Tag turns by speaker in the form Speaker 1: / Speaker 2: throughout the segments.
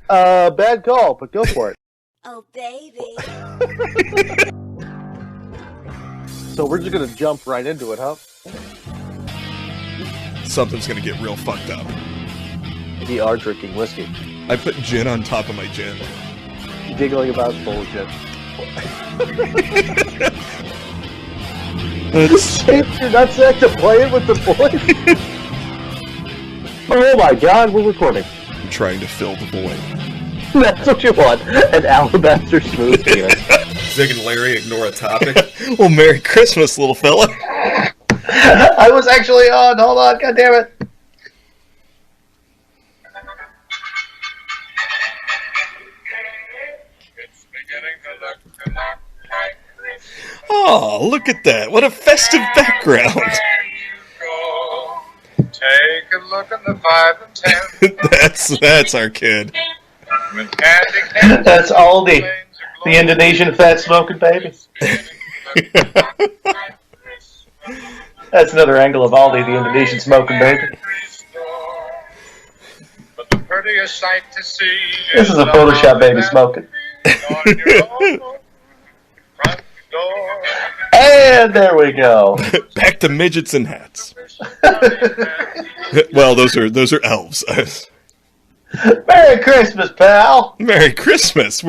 Speaker 1: Bad call, but go for it.
Speaker 2: Oh, baby.
Speaker 1: So we're just gonna jump right into it, huh?
Speaker 3: Something's gonna get real fucked up.
Speaker 1: We are drinking whiskey.
Speaker 3: I put gin on top of my gin.
Speaker 1: Giggling about bullshit. You're not sick to playing with the boys? Oh my god, we're recording.
Speaker 3: I'm trying to fill the void.
Speaker 1: That's what you want. An alabaster smooth penis.
Speaker 4: Zig and Larry ignore a topic.
Speaker 3: Well, Merry Christmas, little fella.
Speaker 1: I was actually on. Hold on, god damn it.
Speaker 3: Oh, look at that. What a festive background.
Speaker 5: Take a look at the 5 and 10.
Speaker 3: That's our kid.
Speaker 1: That's Aldi, the Indonesian fat smoking baby. That's another angle of Aldi, the Indonesian smoking baby.
Speaker 5: But the prettiest sight to see.
Speaker 1: This is a Photoshop baby smoking.
Speaker 5: On your own front door.
Speaker 1: And there we go.
Speaker 3: Back to midgets and hats. Well, those are elves.
Speaker 1: Merry Christmas, pal.
Speaker 3: Merry Christmas.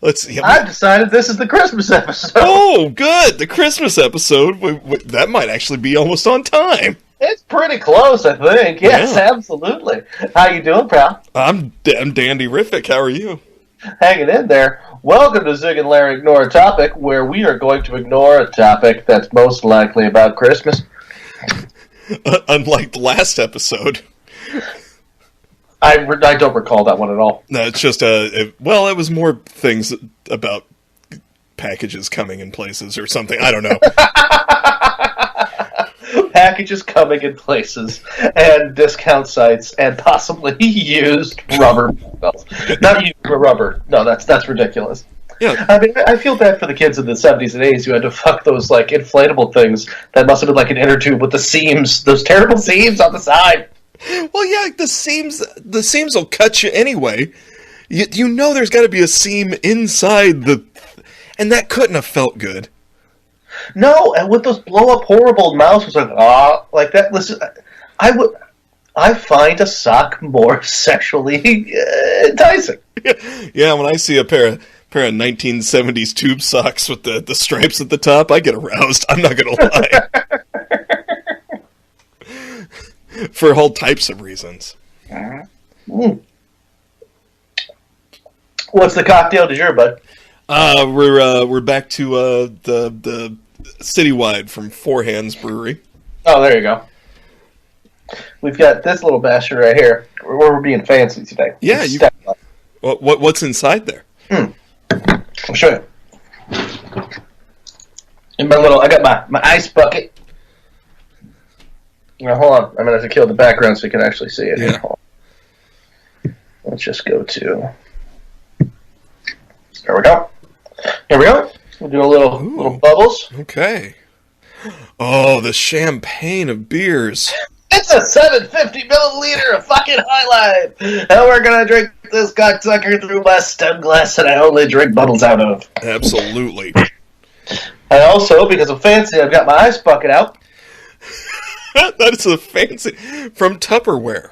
Speaker 3: Let's see.
Speaker 1: I've decided this is the Christmas episode.
Speaker 3: Oh, good. The Christmas episode. That might actually be almost on time.
Speaker 1: It's pretty close, I think. Yes,
Speaker 3: Yeah.
Speaker 1: Absolutely. How you doing, pal?
Speaker 3: I'm dandy-rific. How are you?
Speaker 1: Hanging in there. Welcome to Zig and Larry Ignore a Topic, where we are going to ignore a topic that's most likely about Christmas.
Speaker 3: Unlike the last episode.
Speaker 1: I don't recall that one at all.
Speaker 3: No, it's just it was more things about packages coming in places or something. I don't know.
Speaker 1: Packages coming in places, and discount sites, and possibly used rubber. Not used rubber. No, that's ridiculous.
Speaker 3: Yeah.
Speaker 1: I mean, I feel bad for the kids in the 70s and 80s who had to fuck those, like, inflatable things that must have been like an inner tube with the seams, those terrible seams on the side.
Speaker 3: Well, yeah, the seams will cut you anyway. You know there's got to be a seam inside and that couldn't have felt good.
Speaker 1: No, and with those blow-up horrible mouths, like that. Listen, I find a sock more sexually enticing.
Speaker 3: Yeah, when I see a pair of 1970s tube socks with the stripes at the top, I get aroused. I'm not gonna lie. For all types of reasons.
Speaker 1: What's the cocktail du jour, bud?
Speaker 3: We're back to the Citywide from Four Hands Brewery.
Speaker 1: Oh, there you go. We've got this little bastard right here. We're being fancy today.
Speaker 3: Yeah, what's inside there?
Speaker 1: I'll show you. In I got my ice bucket. Now, hold on. I'm going to have to kill the background so you can actually see it.
Speaker 3: Yeah.
Speaker 1: Let's just go to... There we go. Here we go. We'll do a little bubbles.
Speaker 3: Okay. Oh, the champagne of beers.
Speaker 1: It's a 750 milliliter of fucking High Life. And we're going to drink this cocksucker through my stem glass that I only drink bubbles out of.
Speaker 3: Absolutely.
Speaker 1: I also, because I'm fancy, I've got my ice bucket out.
Speaker 3: That is a fancy... From Tupperware.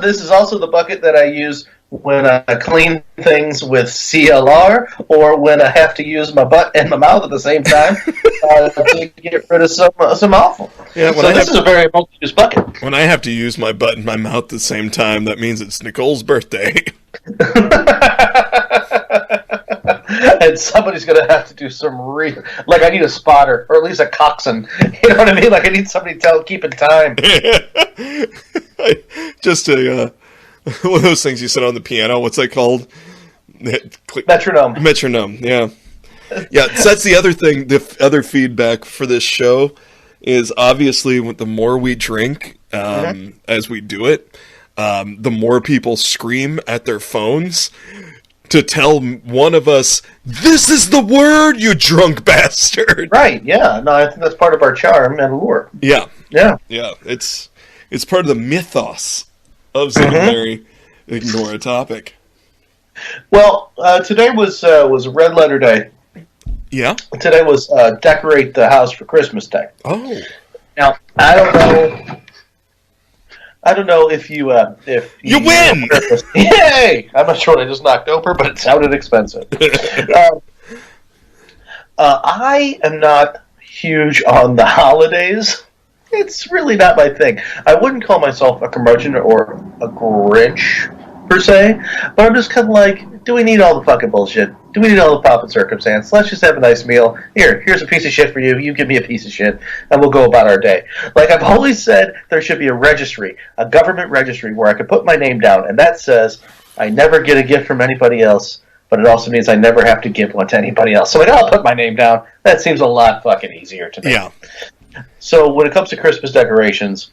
Speaker 1: This is also the bucket that I use when I clean things with CLR, or when I have to use my butt and my mouth at the same time to get rid of some awful.
Speaker 3: Yeah,
Speaker 1: so this is a very multi-use bucket.
Speaker 3: When I have to use my butt and my mouth at the same time, that means it's Nicole's birthday.
Speaker 1: And somebody's going to have to do some like, I need a spotter, or at least a coxswain. You know what I mean? Like, I need somebody keeping time.
Speaker 3: Just one of those things you sit on the piano. What's that called?
Speaker 1: Metronome.
Speaker 3: Metronome, yeah. Yeah, so that's the other thing. The other feedback for this show is obviously the more we drink as we do it, the more people scream at their phones to tell one of us, "This is the word, you drunk bastard!"
Speaker 1: Right, yeah. No, I think that's part of our charm and allure.
Speaker 3: Yeah.
Speaker 1: Yeah.
Speaker 3: Yeah, it's part of the mythos of Zig and Larry Ignore a topic.
Speaker 1: Well, today was Red Letter Day.
Speaker 3: Yeah?
Speaker 1: Today was decorate the house for Christmas Day.
Speaker 3: Oh.
Speaker 1: Now, I don't know if you
Speaker 3: You win!
Speaker 1: Yay! I'm not sure what I just knocked over, but it sounded expensive. I am not huge on the holidays. It's really not my thing. I wouldn't call myself a curmudgeon or a Grinch, per se, but I'm just kind of like, do we need all the fucking bullshit? Do we need all the pomp and circumstance? Let's just have a nice meal. Here's a piece of shit for you. You give me a piece of shit, and we'll go about our day. Like I've always said, there should be a registry, a government registry, where I could put my name down, and that says I never get a gift from anybody else, but it also means I never have to give one to anybody else. So like, I'll put my name down. That seems a lot fucking easier to me.
Speaker 3: Yeah.
Speaker 1: So when it comes to Christmas decorations,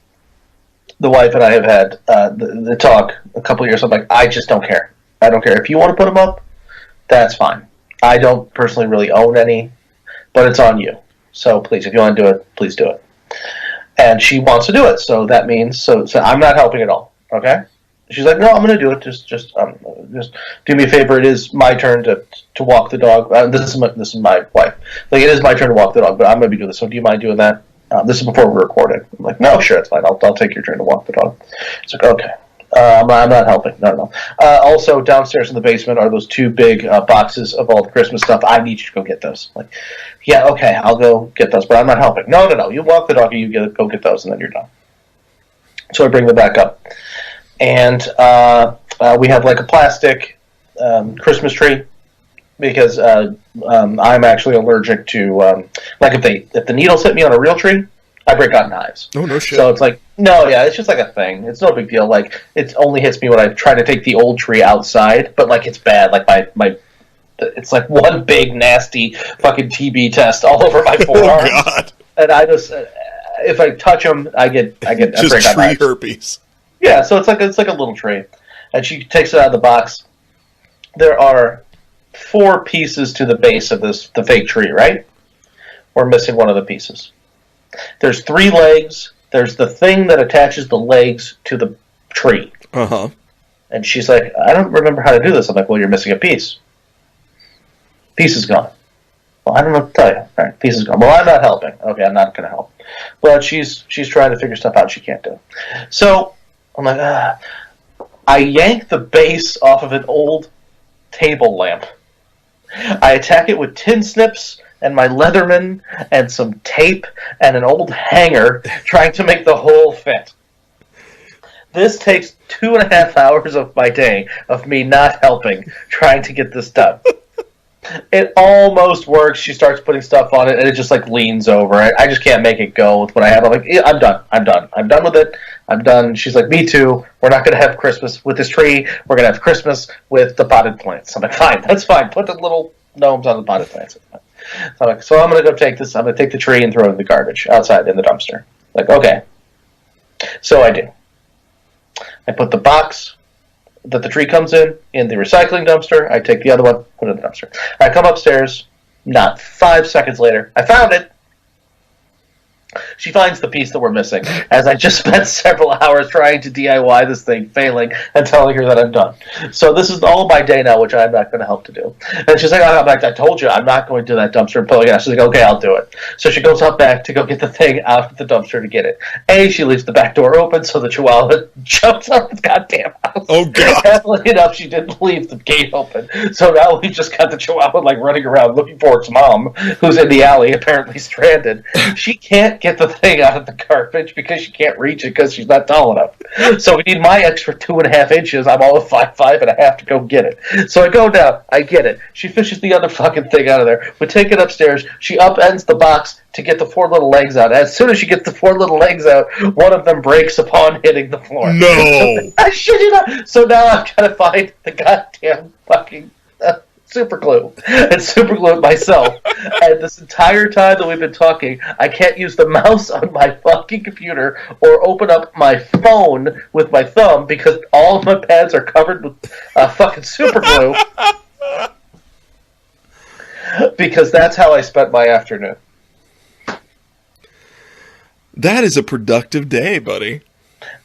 Speaker 1: the wife and I have had the talk a couple of years. I'm like, I just don't care. I don't care. If you want to put them up, that's fine. I don't personally really own any, but it's on you. So please, if you want to do it, please do it. And she wants to do it, so that means so I'm not helping at all. Okay? She's like, no, I'm going to do it. Just do me a favor. It is my turn to walk the dog. This is my wife. Like, it is my turn to walk the dog, but I'm going to be doing this. So do you mind doing that? This is before we're recording. I'm like, no, sure, it's fine. I'll take your turn to walk the dog. It's like, okay. I'm not helping. No. Also, downstairs in the basement are those two big boxes of all the Christmas stuff. I need you to go get those. Like, yeah, okay, I'll go get those, but I'm not helping. No. You walk the dog, and you go get those, and then you're done. So I bring them back up. And we have like a plastic Christmas tree because I'm actually allergic to like if the needles hit me on a real tree, I break out in hives.
Speaker 3: Oh, no shit.
Speaker 1: So it's like, no, yeah, it's just like a thing. It's no big deal. Like, it only hits me when I try to take the old tree outside, but like it's bad. Like my it's like one big nasty fucking TB test all over my forearm.
Speaker 3: Oh God!
Speaker 1: And I just if I touch them, I get
Speaker 3: Just
Speaker 1: break out
Speaker 3: tree
Speaker 1: hives.
Speaker 3: herpes.
Speaker 1: Yeah, so it's like a little tray, and she takes it out of the box. There are 4 pieces to the base of the fake tree, right? We're missing one of the pieces. There's 3 legs. There's the thing that attaches the legs to the tree.
Speaker 3: Uh-huh.
Speaker 1: And she's like, I don't remember how to do this. I'm like, well, you're missing a piece. Piece is gone. Well, I don't know what to tell you. All right, piece is gone. Well, I'm not helping. Okay, I'm not going to help. But she's trying to figure stuff out. She can't do it. So I'm like, I yank the base off of an old table lamp. I attack it with tin snips and my Leatherman and some tape and an old hanger, trying to make the whole fit. This takes 2.5 hours of my day of me not helping, trying to get this done. It almost works. She starts putting stuff on it, and it just like leans over. I just can't make it go with what I have. I'm like, yeah, I'm done with it. I'm done. She's like, me too. We're not going to have Christmas with this tree. We're going to have Christmas with the potted plants. I'm like, fine, that's fine. Put the little gnomes on the potted plants. So I'm going to go take this. I'm going to take the tree and throw it in the garbage outside in the dumpster. Like, okay. So I do. I put the box that the tree comes in the recycling dumpster. I take the other one, put it in the dumpster. I come upstairs. Not 5 seconds later, I found it. She finds the piece that we're missing, as I just spent several hours trying to DIY this thing, failing, and telling her that I'm done. So this is all my day now, which I'm not going to help to do. And she's like, I told you, I'm not going to that dumpster and pull it out. She's like, okay, I'll do it. So she goes up back to go get the thing out of the dumpster to get it. She leaves the back door open, so the chihuahua jumps out of the goddamn house.
Speaker 3: Oh, God.
Speaker 1: Happily enough, she didn't leave the gate open. So now we've just got the chihuahua like running around looking for its mom, who's in the alley, apparently stranded. She can't get the thing out of the garbage because she can't reach it because she's not tall enough. So we need my extra 2.5 inches. I'm all of 5'5.5" to go get it. So I go down, I get it. She fishes the other fucking thing out of there. We take it upstairs. She upends the box to get the 4 little legs out. As soon as she gets the 4 little legs out, one of them breaks upon hitting the floor.
Speaker 3: No!
Speaker 1: I shit you not. So now I'm trying to find the goddamn fucking super glue and super glue it myself. And this entire time that we've been talking, I can't use the mouse on my fucking computer or open up my phone with my thumb because all of my pads are covered with fucking super glue. Because that's how I spent my afternoon.
Speaker 3: That is a productive day, buddy.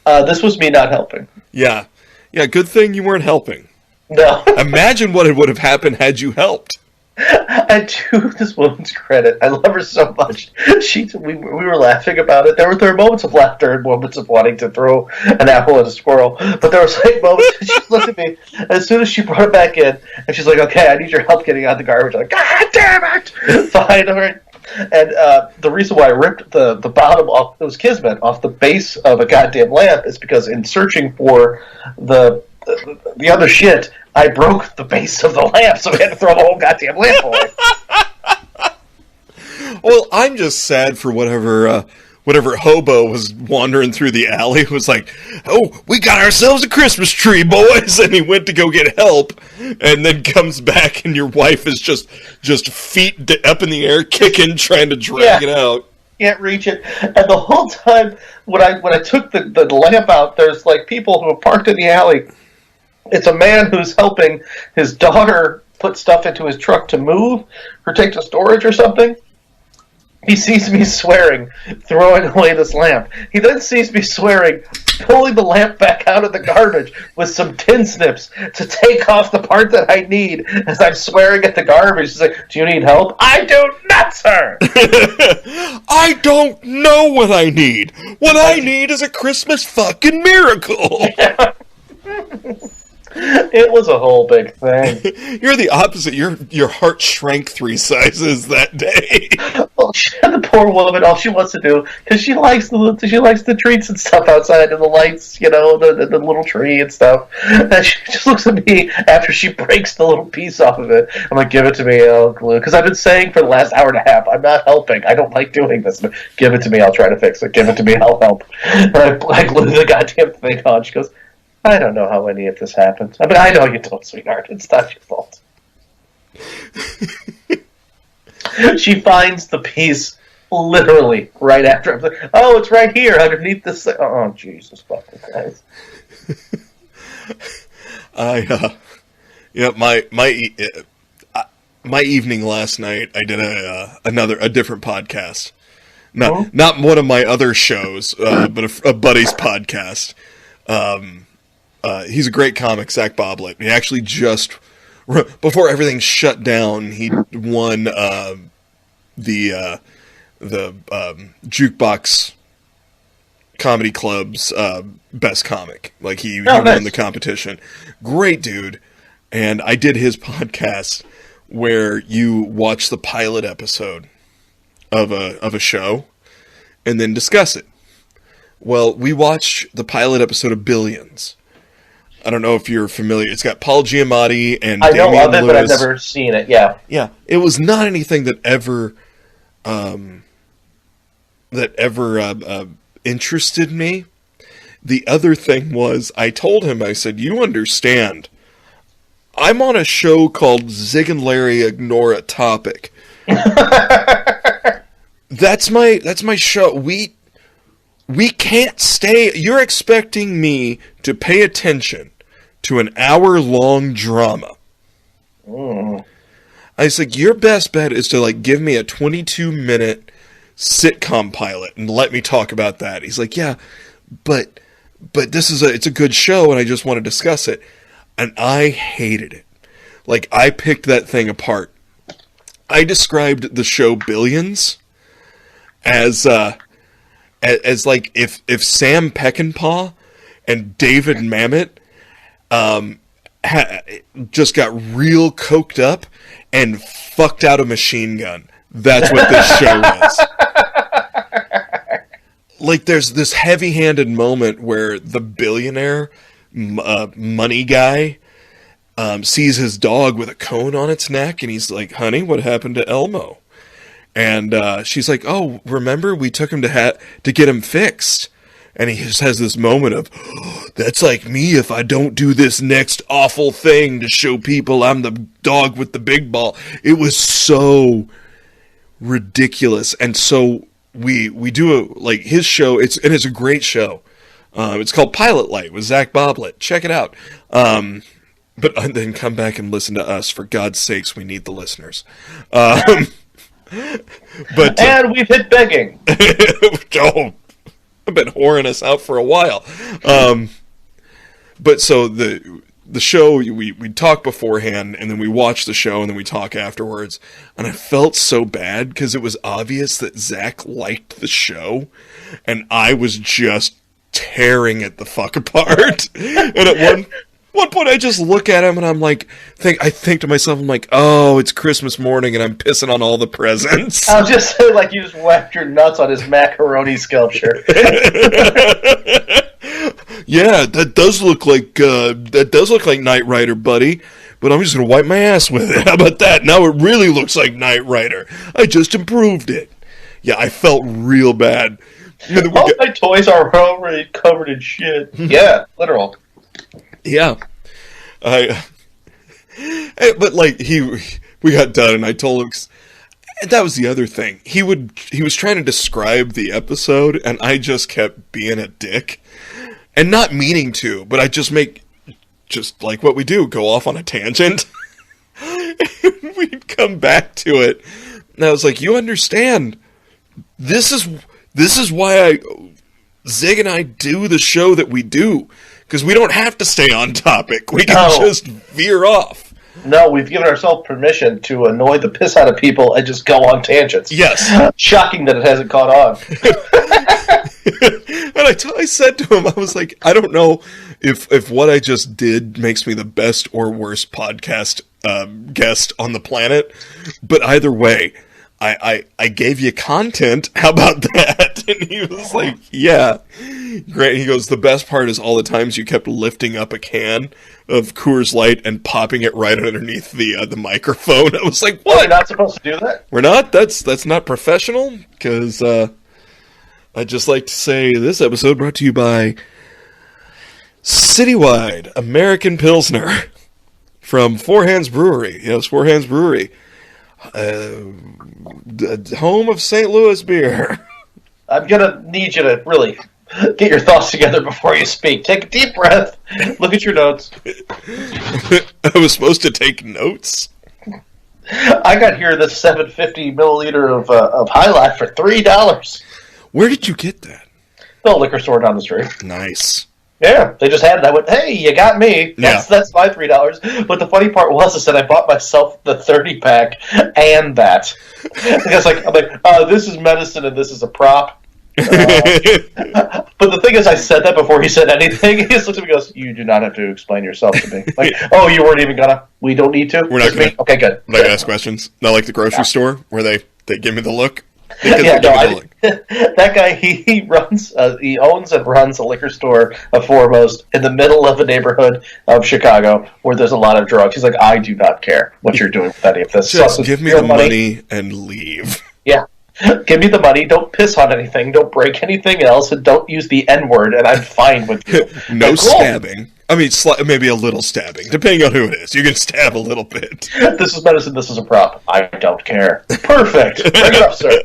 Speaker 1: This was me not helping.
Speaker 3: Yeah. Yeah, good thing you weren't helping.
Speaker 1: No.
Speaker 3: Imagine what would have happened had you helped.
Speaker 1: I do this woman's credit. I love her so much. We were laughing about it. There were moments of laughter and moments of wanting to throw an apple at a squirrel. But there was like moments she looked at me as soon as she brought it back in, and she's like, "Okay, I need your help getting out the garbage." I'm like, "God damn it!" Fine, all right. And the reason why I ripped the bottom off, it was Kismet, off the base of a goddamn lamp is because in searching for the other shit, I broke the base of the lamp, so we had to throw the whole goddamn lamp away.
Speaker 3: Well, I'm just sad for whatever hobo was wandering through the alley was like, "Oh, we got ourselves a Christmas tree, boys!" And he went to go get help, and then comes back, and your wife is just feet up in the air, kicking, trying to drag it out.
Speaker 1: Can't reach it, and the whole time when I took the lamp out, there's like people who are parked in the alley. It's a man who's helping his daughter put stuff into his truck to move or take to storage or something. He sees me swearing, throwing away this lamp. He then sees me swearing, pulling the lamp back out of the garbage with some tin snips to take off the part that I need as I'm swearing at the garbage. He's like, "Do you need help?" "I do not, sir!"
Speaker 3: I don't know what I need. What I need is a Christmas fucking miracle.
Speaker 1: It was a whole big thing.
Speaker 3: You're the opposite. Your heart shrank 3 sizes that day.
Speaker 1: Well, the poor woman, all she wants to do, because she likes the treats and stuff outside and the lights, the little tree and stuff. And she just looks at me after she breaks the little piece off of it. I'm like, "Give it to me, I'll glue." Because I've been saying for the last hour and a half, I'm not helping. I don't like doing this. "Give it to me, I'll try to fix it. Give it to me, I'll help." And I glue the goddamn thing on. She goes, "I don't know how any of this happened." I mean, "I know you don't, sweetheart. It's not your fault." She finds the piece literally right after. I'm like, "Oh, it's right here underneath this thing." Oh, Jesus fucking Christ.
Speaker 3: My evening last night, I did a different podcast. Not one of my other shows, but a buddy's podcast. He's a great comic, Zach Boblet. He actually just, before everything shut down, he won the Jukebox Comedy Club's best comic. Like he
Speaker 1: nice.
Speaker 3: won the competition. Great dude. And I did his podcast where you watch the pilot episode of a show and then discuss it. Well, we watched the pilot episode of Billions. I don't know if you're familiar. It's got Paul Giamatti and
Speaker 1: I know
Speaker 3: Damian
Speaker 1: of it,
Speaker 3: Lewis.
Speaker 1: but I've never seen it. Yeah.
Speaker 3: Yeah, it was not anything that ever interested me. The other thing was, I told him, I said, "You understand, I'm on a show called Zig and Larry Ignore a Topic." That's my show. We can't stay. You're expecting me to pay attention to an hour-long drama. I was like, your best bet is to give me a 22-minute sitcom pilot and let me talk about that. He's like, "Yeah, but it's a good show and I just want to discuss it." And I hated it. I picked that thing apart. I described the show Billions as if Sam Peckinpah and David Mamet just got real coked up and fucked out a machine gun. That's what this show was. There's this heavy-handed moment where the billionaire money guy sees his dog with a cone on its neck, and he's like, "Honey, what happened to Elmo?" And she's like, "Oh, remember we took him to get him fixed." And he just has this moment of, "Oh, that's like me if I don't do this next awful thing to show people I'm the dog with the big ball." It was so ridiculous. And so we do his show. It's a great show. It's called Pilot Light with Zach Boblet. Check it out. But then come back and listen to us. For God's sakes, we need the listeners. But
Speaker 1: and we've hit begging.
Speaker 3: Oh, I've been whoring us out for a while. but so the show, we talk beforehand, and then we watch the show, and then we talk afterwards. And I felt so bad because it was obvious that Zach liked the show, and I was just tearing it the fuck apart. And at one point, I just look at him, and I'm like, I think to myself, I'm like, oh, it's Christmas morning, and I'm pissing on all the presents.
Speaker 1: I'll just say, like, you just whacked your nuts on his macaroni sculpture.
Speaker 3: Yeah, that does look like Knight Rider, buddy. But I'm just gonna wipe my ass with it. How about that? Now it really looks like Knight Rider. I just improved it. Yeah, I felt real bad.
Speaker 1: All my toys are already covered in shit. Yeah, literal.
Speaker 3: Yeah, but like we got done, and I told him. And that was the other thing. He was trying to describe the episode, and I just kept being a dick. And not meaning to, but I just like what we do, go off on a tangent. We'd come back to it. And I was like, you understand, this is why Zig and I do the show that we do. Because we don't have to stay on topic. We can just veer off.
Speaker 1: No, we've given ourselves permission to annoy the piss out of people and just go on tangents.
Speaker 3: Yes.
Speaker 1: Shocking that it hasn't caught on.
Speaker 3: And I said to him, I was like, I don't know if what I just did makes me the best or worst podcast guest on the planet, but either way, I gave you content. How about that? And he was like, yeah. Great. He goes, the best part is all the times you kept lifting up a can of Coors Light and popping it right underneath the microphone. I was like, what?
Speaker 1: We're not supposed to do that?
Speaker 3: We're not? That's not professional? Because I'd just like to say this episode brought to you by Citywide American Pilsner from Four Hands Brewery. Yes, Four Hands Brewery. Home of St. Louis beer.
Speaker 1: I'm going to need you to really get your thoughts together before you speak. Take a deep breath. Look at your notes.
Speaker 3: I was supposed to take notes?
Speaker 1: I got here this 750 milliliter of High Life for $3.
Speaker 3: Where did you get that?
Speaker 1: The liquor store down the street.
Speaker 3: Nice.
Speaker 1: Yeah, they just had it. I went, hey, you got me. That's my $3. But the funny part was that I bought myself the 30-pack and that. Because I'm like, this is medicine and this is a prop. But the thing is, I said that before he said anything. He just looked at me and goes, you do not have to explain yourself to me. Like, oh, you weren't even gonna? We don't need to?
Speaker 3: We're not gonna.
Speaker 1: Okay, good.
Speaker 3: I'm not gonna ask questions. Not like the grocery store where they give me the look.
Speaker 1: That guy, he runs, he owns and runs a liquor store of Foremost in the middle of a neighborhood of Chicago where there's a lot of drugs. He's like, I do not care what you're doing with any of this.
Speaker 3: Just give me the money and leave.
Speaker 1: Yeah. Give me the money, don't piss on anything, don't break anything else, and don't use the N-word, and I'm fine with you.
Speaker 3: No stabbing. I mean, maybe a little stabbing, depending on who it is. You can stab a little bit.
Speaker 1: This is medicine, this is a prop. I don't care. Perfect. Bring it up, sir.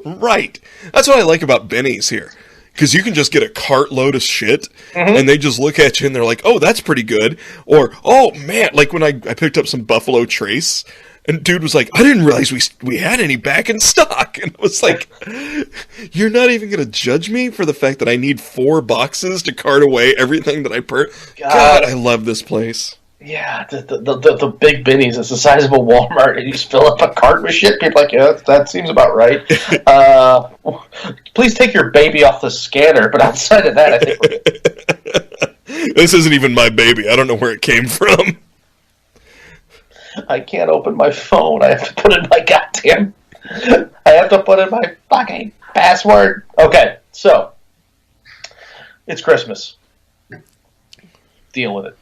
Speaker 3: Right. That's what I like about Benny's here. Because you can just get a cartload of shit, and they just look at you and they're like, oh, that's pretty good. Or, oh, man, like when I picked up some Buffalo Trace, and dude was like, I didn't realize we had any back in stock. And I was like, you're not even going to judge me for the fact that I need 4 boxes to cart away everything that I God, I love this place.
Speaker 1: Yeah, the big Benny's is the size of a Walmart, and you just fill up a cart with shit. People are like, yeah, that seems about right. Please take your baby off the scanner, but outside of that, I think we're good.
Speaker 3: This isn't even my baby. I don't know where it came from.
Speaker 1: I can't open my phone. I have to put in my goddamn... I have to put in my fucking password. Okay, so. It's Christmas. Deal with it.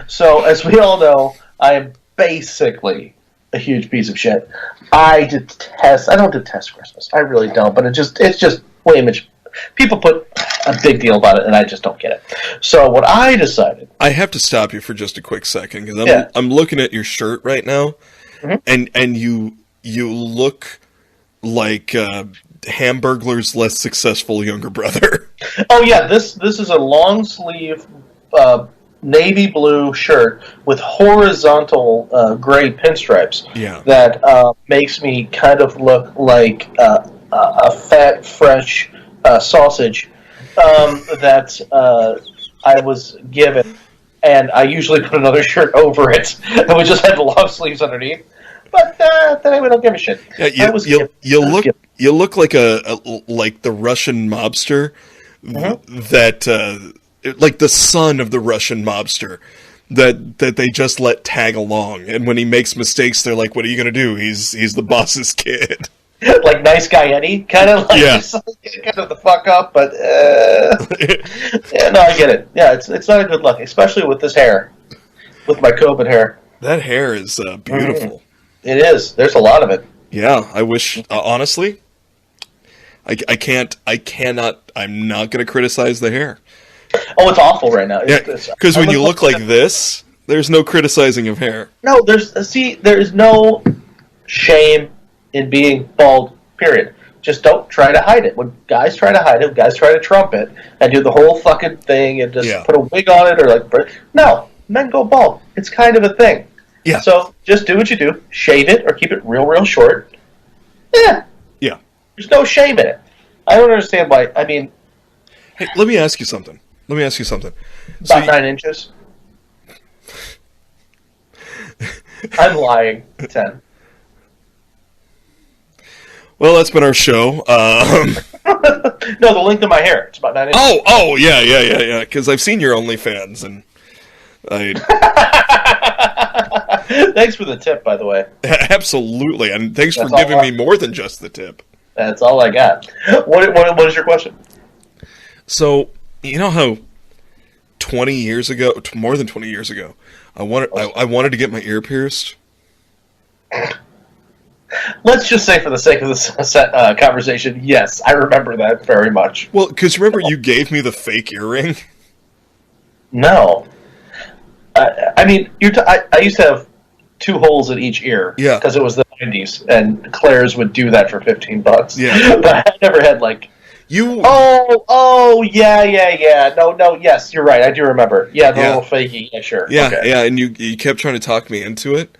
Speaker 1: So, as we all know, I am basically a huge piece of shit. I don't detest Christmas. I really don't, but it's just way much... People put a big deal about it, and I just don't get it. So what I decided...
Speaker 3: I have to stop you for just a quick second, because I'm looking at your shirt right now, and you look like Hamburglar's less successful younger brother.
Speaker 1: Oh, yeah, this is a long-sleeve navy blue shirt with horizontal gray pinstripes that makes me kind of look like a fat, fresh... sausage that I was given, and I usually put another shirt over it, and we just had the long sleeves underneath. But then we don't give a shit.
Speaker 3: Yeah, you look like like the Russian mobster that like the son of the Russian mobster that they just let tag along, and when he makes mistakes, they're like, "What are you gonna do? He's the boss's kid."
Speaker 1: Like nice guy Eddie, kind of like
Speaker 3: Yeah.
Speaker 1: kind of the fuck up, but yeah, no, I get it. Yeah, it's not a good look, especially with this hair, with my COVID hair.
Speaker 3: That hair is beautiful.
Speaker 1: It is. There's a lot of it.
Speaker 3: Yeah, I wish honestly, I cannot. I'm not gonna criticize the hair.
Speaker 1: Oh, it's awful right now.
Speaker 3: Yeah, because when you look like this, there's no criticizing of hair.
Speaker 1: No, there's no shame in being bald, period. Just don't try to hide it. When guys try to hide it, guys try to trump it, and do the whole fucking thing and just put a wig on it, or like, no, men go bald. It's kind of a thing.
Speaker 3: Yeah.
Speaker 1: So just do what you do. Shave it or keep it real short. Yeah.
Speaker 3: Yeah.
Speaker 1: There's no shame in it. I don't understand why. I mean,
Speaker 3: hey, let me ask you something.
Speaker 1: About 9 inches. I'm lying. 10.
Speaker 3: Well, that's been our show.
Speaker 1: No, the length of my hair. It's about 9 inches.
Speaker 3: Oh, yeah. Because I've seen your OnlyFans, and I
Speaker 1: Thanks for the tip, by the way.
Speaker 3: absolutely, and thanks
Speaker 1: That's
Speaker 3: for giving me more than just the tip.
Speaker 1: That's all I got. What is your question?
Speaker 3: So, you know how 20 years ago, more than 20 years ago, I wanted to get my ear pierced?
Speaker 1: Let's just say, for the sake of this conversation, yes, I remember that very much.
Speaker 3: Well, because remember you gave me the fake earring?
Speaker 1: No. I mean, I used to have 2 holes in each ear.
Speaker 3: Yeah.
Speaker 1: Because it was the 90s, and Claire's would do that for $15.
Speaker 3: Yeah.
Speaker 1: But I never had, like...
Speaker 3: You...
Speaker 1: Oh, yeah. No, yes, you're right. I do remember. Yeah, the little fakey. Yeah, sure.
Speaker 3: Yeah,
Speaker 1: okay.
Speaker 3: yeah, and you kept trying to talk me into it.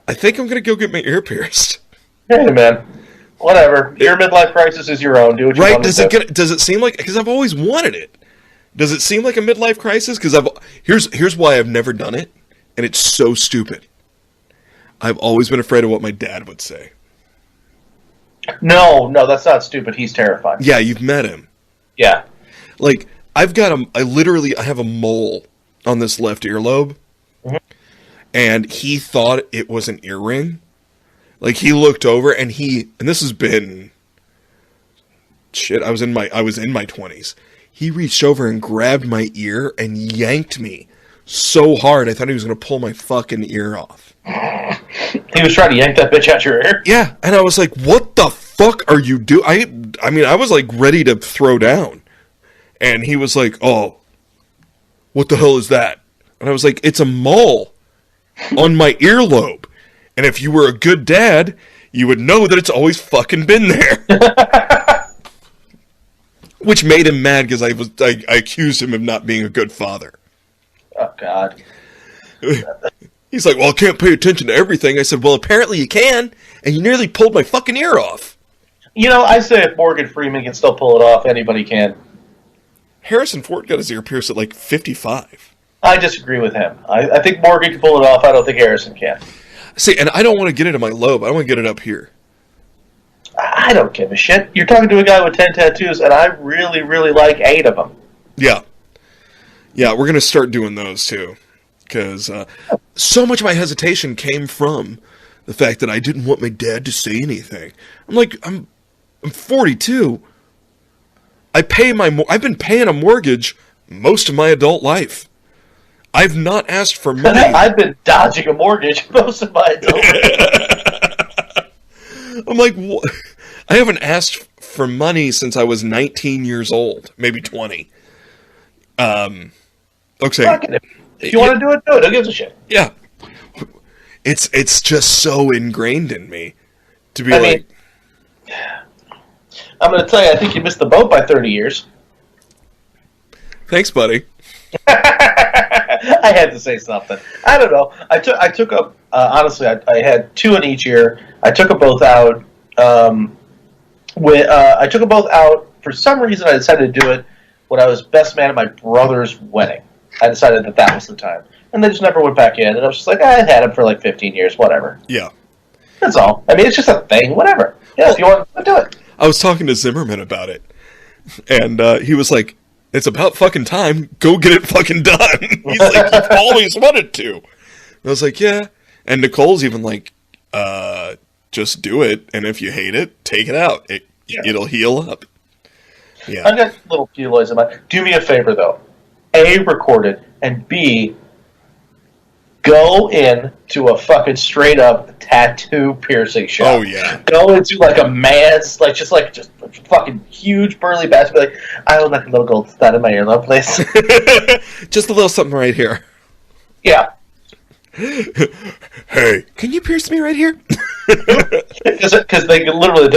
Speaker 3: I think I'm going to go get my ear pierced.
Speaker 1: Hey, man. Whatever. Your midlife crisis is your own. Do what you want to do.
Speaker 3: Does it seem like... Because I've always wanted it. Does it seem like a midlife crisis? Because here's why I've never done it, and it's so stupid. I've always been afraid of what my dad would say.
Speaker 1: No, that's not stupid. He's terrified.
Speaker 3: Yeah, you've met him.
Speaker 1: Yeah.
Speaker 3: Like, I have a mole on this left earlobe, and he thought it was an earring. Like, he looked over, and this has been, shit, I was in my 20s. He reached over and grabbed my ear and yanked me so hard I thought he was going to pull my fucking ear off.
Speaker 1: He was trying to yank that bitch out your ear?
Speaker 3: Yeah, and I was like, what the fuck are you doing? I mean, I was like ready to throw down. And he was like, oh, what the hell is that? And I was like, it's a mole on my earlobe. And if you were a good dad, you would know that it's always fucking been there. Which made him mad because I accused him of not being a good father.
Speaker 1: Oh, God.
Speaker 3: He's like, well, I can't pay attention to everything. I said, well, apparently you can, and you nearly pulled my fucking ear off.
Speaker 1: You know, I say if Morgan Freeman can still pull it off, anybody can.
Speaker 3: Harrison Ford got his ear pierced at like 55.
Speaker 1: I disagree with him. I think Morgan can pull it off. I don't think Harrison can.
Speaker 3: See, and I don't want to get it in my lobe. I want to get it up here.
Speaker 1: I don't give a shit. You're talking to a guy with 10 tattoos, and I really, really like 8 of them.
Speaker 3: Yeah. Yeah, we're going to start doing those, too. Because so much of my hesitation came from the fact that I didn't want my dad to say anything. I'm like, I'm 42. I've been paying a mortgage most of my adult life. I've not asked for money.
Speaker 1: I've been dodging a mortgage most of my adult life.
Speaker 3: I'm like, what? I haven't asked for money since I was 19 years old, maybe 20. Okay.
Speaker 1: If you want to do it, do it. Who gives a shit?
Speaker 3: Yeah. It's just so ingrained in me to be I'm
Speaker 1: going to tell you, I think you missed the boat by 30 years.
Speaker 3: Thanks, buddy.
Speaker 1: I had to say something. I don't know. I took up, honestly, I had 2 in each ear. I took them both out. I took them both out. For some reason, I decided to do it when I was best man at my brother's wedding. I decided that was the time. And they just never went back in. And I was just like, I had him for like 15 years, whatever.
Speaker 3: Yeah.
Speaker 1: That's all. I mean, it's just a thing, whatever. Yeah, if you want to do it.
Speaker 3: I was talking to Zimmerman about it, and he was like, it's about fucking time. Go get it fucking done. He's like, you've always wanted to. And I was like, yeah. And Nicole's even like, just do it, and if you hate it, take it out. It'll heal up. Yeah.
Speaker 1: I've got little keloids in my... Do me a favor, though. A, record it, and B, go in to a fucking straight-up tattoo piercing shop.
Speaker 3: Oh, yeah.
Speaker 1: Go into, like, a man's, just fucking huge burly bastard. Be like, I would like a little gold stud in my earlobe, please.
Speaker 3: Just a little something right here.
Speaker 1: Yeah.
Speaker 3: Hey, can you pierce me right here?
Speaker 1: Because they can literally...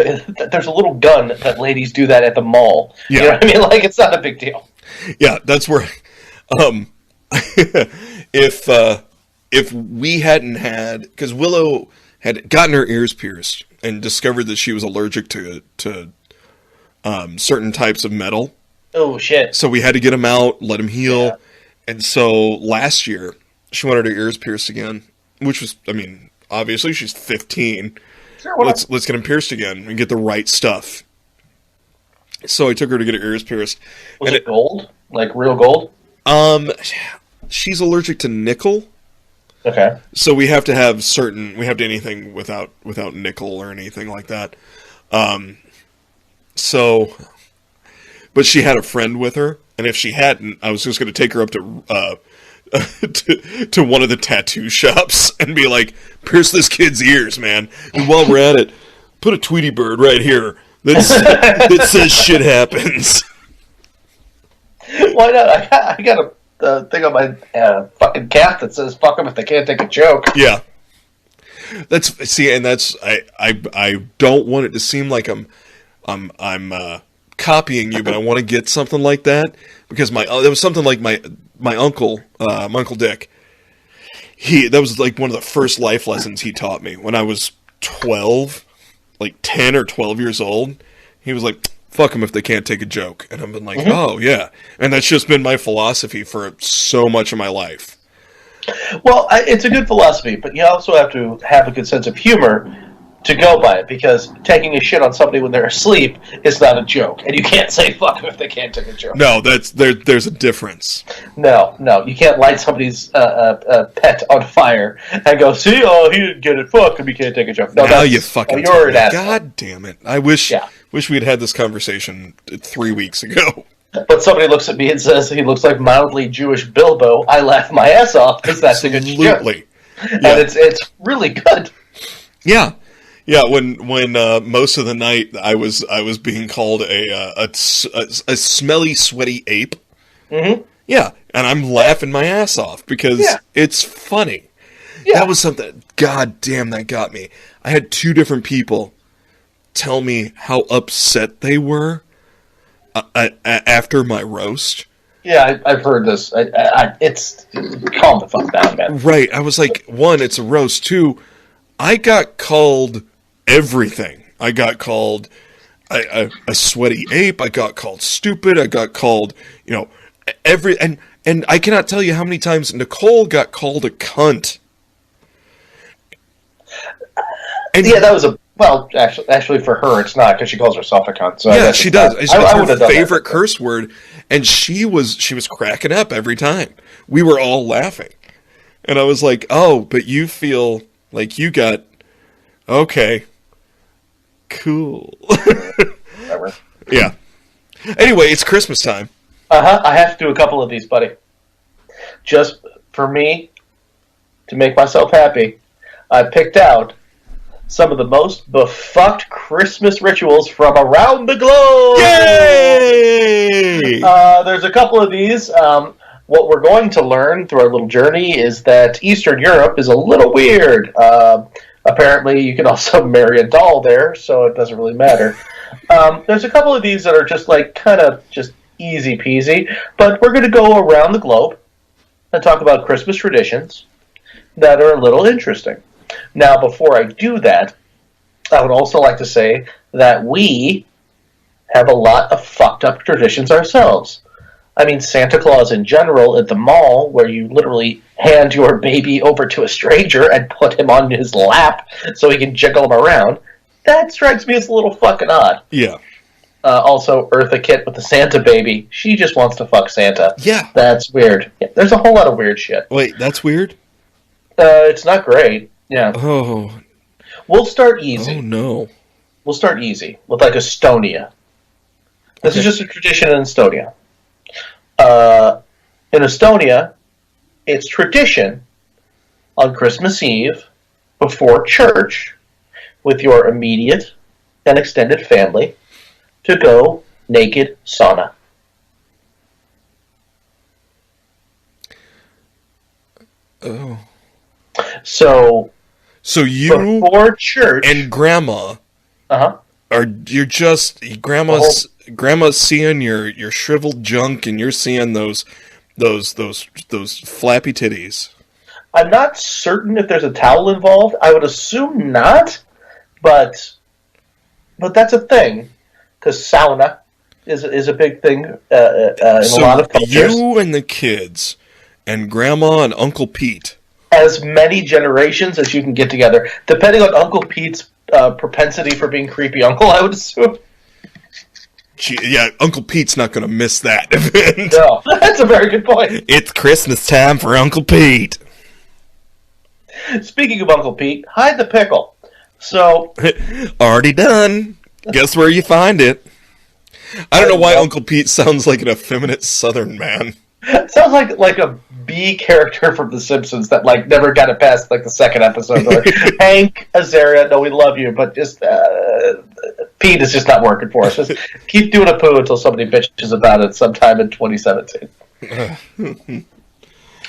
Speaker 1: There's a little gun that ladies do that at the mall.
Speaker 3: Yeah.
Speaker 1: You know what I mean? Like, it's not a big deal.
Speaker 3: Yeah, that's where... if we hadn't had... Because Willow had gotten her ears pierced and discovered that she was allergic to certain types of metal.
Speaker 1: Oh, shit.
Speaker 3: So we had to get them out, let them heal.
Speaker 1: Yeah.
Speaker 3: And so last year, she wanted her ears pierced again. Which was, I mean, obviously she's 15.
Speaker 1: Sure,
Speaker 3: Let's get them pierced again and get the right stuff. So I took her to get her ears pierced.
Speaker 1: Was it gold? Like real gold?
Speaker 3: She's allergic to nickel.
Speaker 1: Okay.
Speaker 3: So we have to have anything without nickel or anything like that. But she had a friend with her, and if she hadn't, I was just going to take her up to to one of the tattoo shops and be like, pierce this kid's ears, man. And while we're at it, put a Tweety bird right here that says shit happens.
Speaker 1: Why not? I got a thing on my fucking cat that says "fuck them if they can't take a joke."
Speaker 3: Yeah, I don't want it to seem like I'm copying you, but I want to get something like that because there was something like my uncle, my Uncle Dick. That was like one of the first life lessons he taught me when I was 12, like 10 or 12 years old. He was like, fuck them if they can't take a joke. And I've been like, oh, yeah. And that's just been my philosophy for so much of my life.
Speaker 1: Well, it's a good philosophy, but you also have to have a good sense of humor to go by it, because taking a shit on somebody when they're asleep is not a joke. And you can't say fuck them if they can't take a joke.
Speaker 3: No, there's a difference.
Speaker 1: No, you can't light somebody's pet on fire and go, see, he didn't get it, fuck him, he can't take a joke. No,
Speaker 3: now you fucking
Speaker 1: you're an asshole.
Speaker 3: God damn it. I wish we'd had this conversation 3 weeks ago.
Speaker 1: But somebody looks at me and says he looks like mildly Jewish Bilbo, I laugh my ass off because that's a good joke.
Speaker 3: Absolutely.
Speaker 1: And it's really good.
Speaker 3: Yeah. Yeah, when most of the night I was being called a smelly, sweaty ape.
Speaker 1: Mm-hmm.
Speaker 3: Yeah, and I'm laughing my ass off because it's funny.
Speaker 1: Yeah.
Speaker 3: That was something. God damn, that got me. I had 2 different people tell me how upset they were after my roast.
Speaker 1: Yeah, I've heard this. It's calm the fuck down, man.
Speaker 3: Right. I was like, 1, it's a roast. 2, I got called everything. I got called a sweaty ape. I got called stupid. I got called, and I cannot tell you how many times Nicole got called a cunt. And
Speaker 1: yeah, that was actually for her it's not, because she calls herself a cunt. So
Speaker 3: yeah, she does. It's her favorite
Speaker 1: that.
Speaker 3: curse word, and she was cracking up every time. We were all laughing, and I was like, "Oh, but you feel like you got okay." Cool.
Speaker 1: Whatever.
Speaker 3: Yeah. Anyway, it's Christmas time.
Speaker 1: I have to do a couple of these, buddy. Just for me, to make myself happy, I picked out some of the most befucked Christmas rituals from around the globe.
Speaker 3: Yay!
Speaker 1: There's a couple of these. What we're going to learn through our little journey is that Eastern Europe is a little weird. Apparently, you can also marry a doll there, so it doesn't really matter. There's a couple of these that are just kind of just easy peasy, but we're going to go around the globe and talk about Christmas traditions that are a little interesting. Now, before I do that, I would also like to say that we have a lot of fucked up traditions ourselves. I mean Santa Claus in general at the mall, where you literally hand your baby over to a stranger and put him on his lap so he can jiggle him around. That strikes me as a little fucking odd.
Speaker 3: Yeah.
Speaker 1: Also, Eartha Kitt with the Santa baby. She just wants to fuck Santa.
Speaker 3: Yeah.
Speaker 1: That's weird. Yeah, there's a whole lot of weird shit.
Speaker 3: Wait, that's weird?
Speaker 1: It's not great. Yeah.
Speaker 3: Oh.
Speaker 1: We'll start easy.
Speaker 3: Oh, no.
Speaker 1: We'll start easy with like Estonia. This is just a tradition in Estonia. In Estonia, it's tradition on Christmas Eve before church with your immediate and extended family to go naked sauna.
Speaker 3: Oh.
Speaker 1: So
Speaker 3: you
Speaker 1: before church
Speaker 3: and Grandma
Speaker 1: uh-huh.
Speaker 3: you're just Grandma's seeing your shriveled junk, and you're seeing those flappy titties.
Speaker 1: I'm not certain if there's a towel involved. I would assume not, but that's a thing. Because sauna is a big thing in a lot of cultures.
Speaker 3: You and the kids, and Grandma and Uncle Pete.
Speaker 1: As many generations as you can get together, depending on Uncle Pete's propensity for being creepy uncle, I would assume.
Speaker 3: Yeah, Uncle Pete's not going to miss that event.
Speaker 1: No, that's a very good point.
Speaker 3: It's Christmas time for Uncle Pete.
Speaker 1: Speaking of Uncle Pete, hide the pickle. So
Speaker 3: already done. Guess where you find it. I don't know why Uncle Pete sounds like an effeminate Southern man.
Speaker 1: Sounds like a B character from The Simpsons that like never got it past like the second episode. Like, Hank Azaria, no, we love you, but just Pete is just not working for us. Just keep doing a poo until somebody bitches about it sometime in 2017.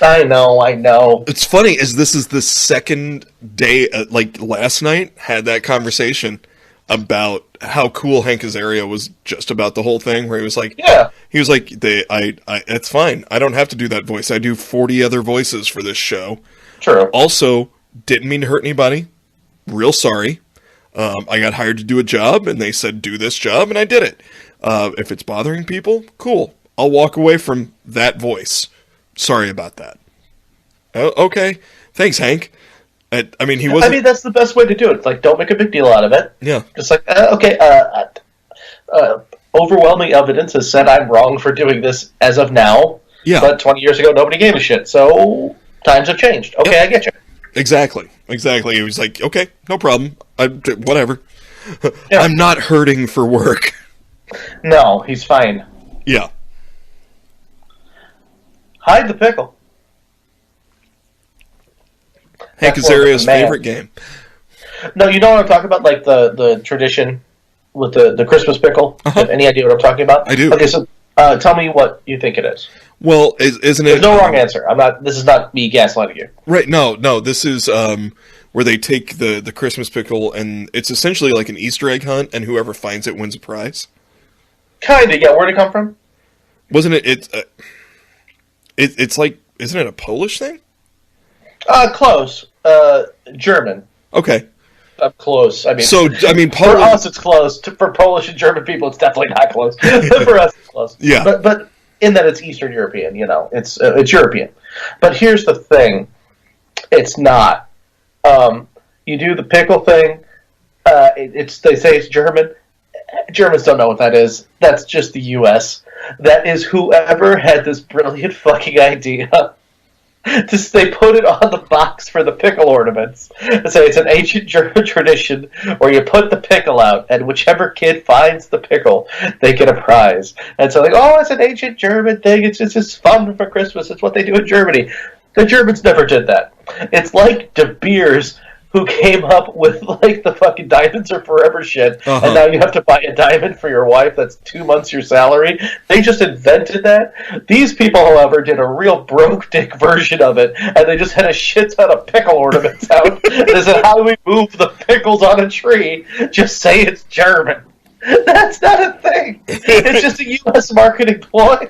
Speaker 1: I know.
Speaker 3: It's funny, as this is the second day, like last night, had that conversation about how cool Hank Azaria was just about the whole thing, where he was like,
Speaker 1: yeah.
Speaker 3: He was like, it's fine. I don't have to do that voice. I do 40 other voices for this show.
Speaker 1: True.
Speaker 3: Also, didn't mean to hurt anybody. Real sorry. I got hired to do a job, and they said, do this job, and I did it. If it's bothering people, cool. I'll walk away from that voice. Sorry about that. Okay. Thanks, Hank. I mean, he wasn't...
Speaker 1: I mean, that's the best way to do it. It's like, don't make a big deal out of it.
Speaker 3: Yeah.
Speaker 1: Just like, overwhelming evidence has said I'm wrong for doing this as of now.
Speaker 3: Yeah.
Speaker 1: But 20 years ago, nobody gave a shit. So, times have changed. Okay, I get you.
Speaker 3: Exactly. He was like, okay, no problem. Whatever.
Speaker 1: Yeah.
Speaker 3: I'm not hurting for work.
Speaker 1: No, he's fine.
Speaker 3: Yeah.
Speaker 1: Hide the pickle.
Speaker 3: Hank Azaria's favorite game.
Speaker 1: No, you know what I'm talking about? Like the tradition with the Christmas pickle?
Speaker 3: Uh-huh.
Speaker 1: Any idea what I'm talking about?
Speaker 3: I do.
Speaker 1: Okay, so tell me what you think it is.
Speaker 3: Well, isn't it...
Speaker 1: There's no wrong answer. This is not me gaslighting you.
Speaker 3: Right, no, this is where they take the Christmas pickle, and it's essentially like an Easter egg hunt, and whoever finds it wins a prize.
Speaker 1: Kinda, yeah. Where'd it come from?
Speaker 3: Wasn't it... It's like... Isn't it a Polish thing?
Speaker 1: Close. German.
Speaker 3: Okay.
Speaker 1: Up close. I mean,
Speaker 3: for
Speaker 1: us it's close. For Polish and German people, it's definitely not close. For us, it's close.
Speaker 3: Yeah.
Speaker 1: But in that it's Eastern European, it's European. But here's the thing: it's not. You do the pickle thing. They say it's German. Germans don't know what that is. That's just the U.S. That is whoever had this brilliant fucking idea. They put it on the box for the pickle ornaments. They say it's an ancient German tradition where you put the pickle out, and whichever kid finds the pickle, they get a prize. And so it's an ancient German thing. It's just fun for Christmas. It's what they do in Germany. The Germans never did that. It's like De Beers, who came up with like the fucking diamonds are forever shit, and now you have to buy a diamond for your wife that's 2 months your salary. They just invented that. These people, however, did a real broke dick version of it, and they just had a shit ton of pickle ornaments out. They said, how do we move the pickles on a tree? Just say it's German. That's not a thing. It's just a U.S. marketing ploy.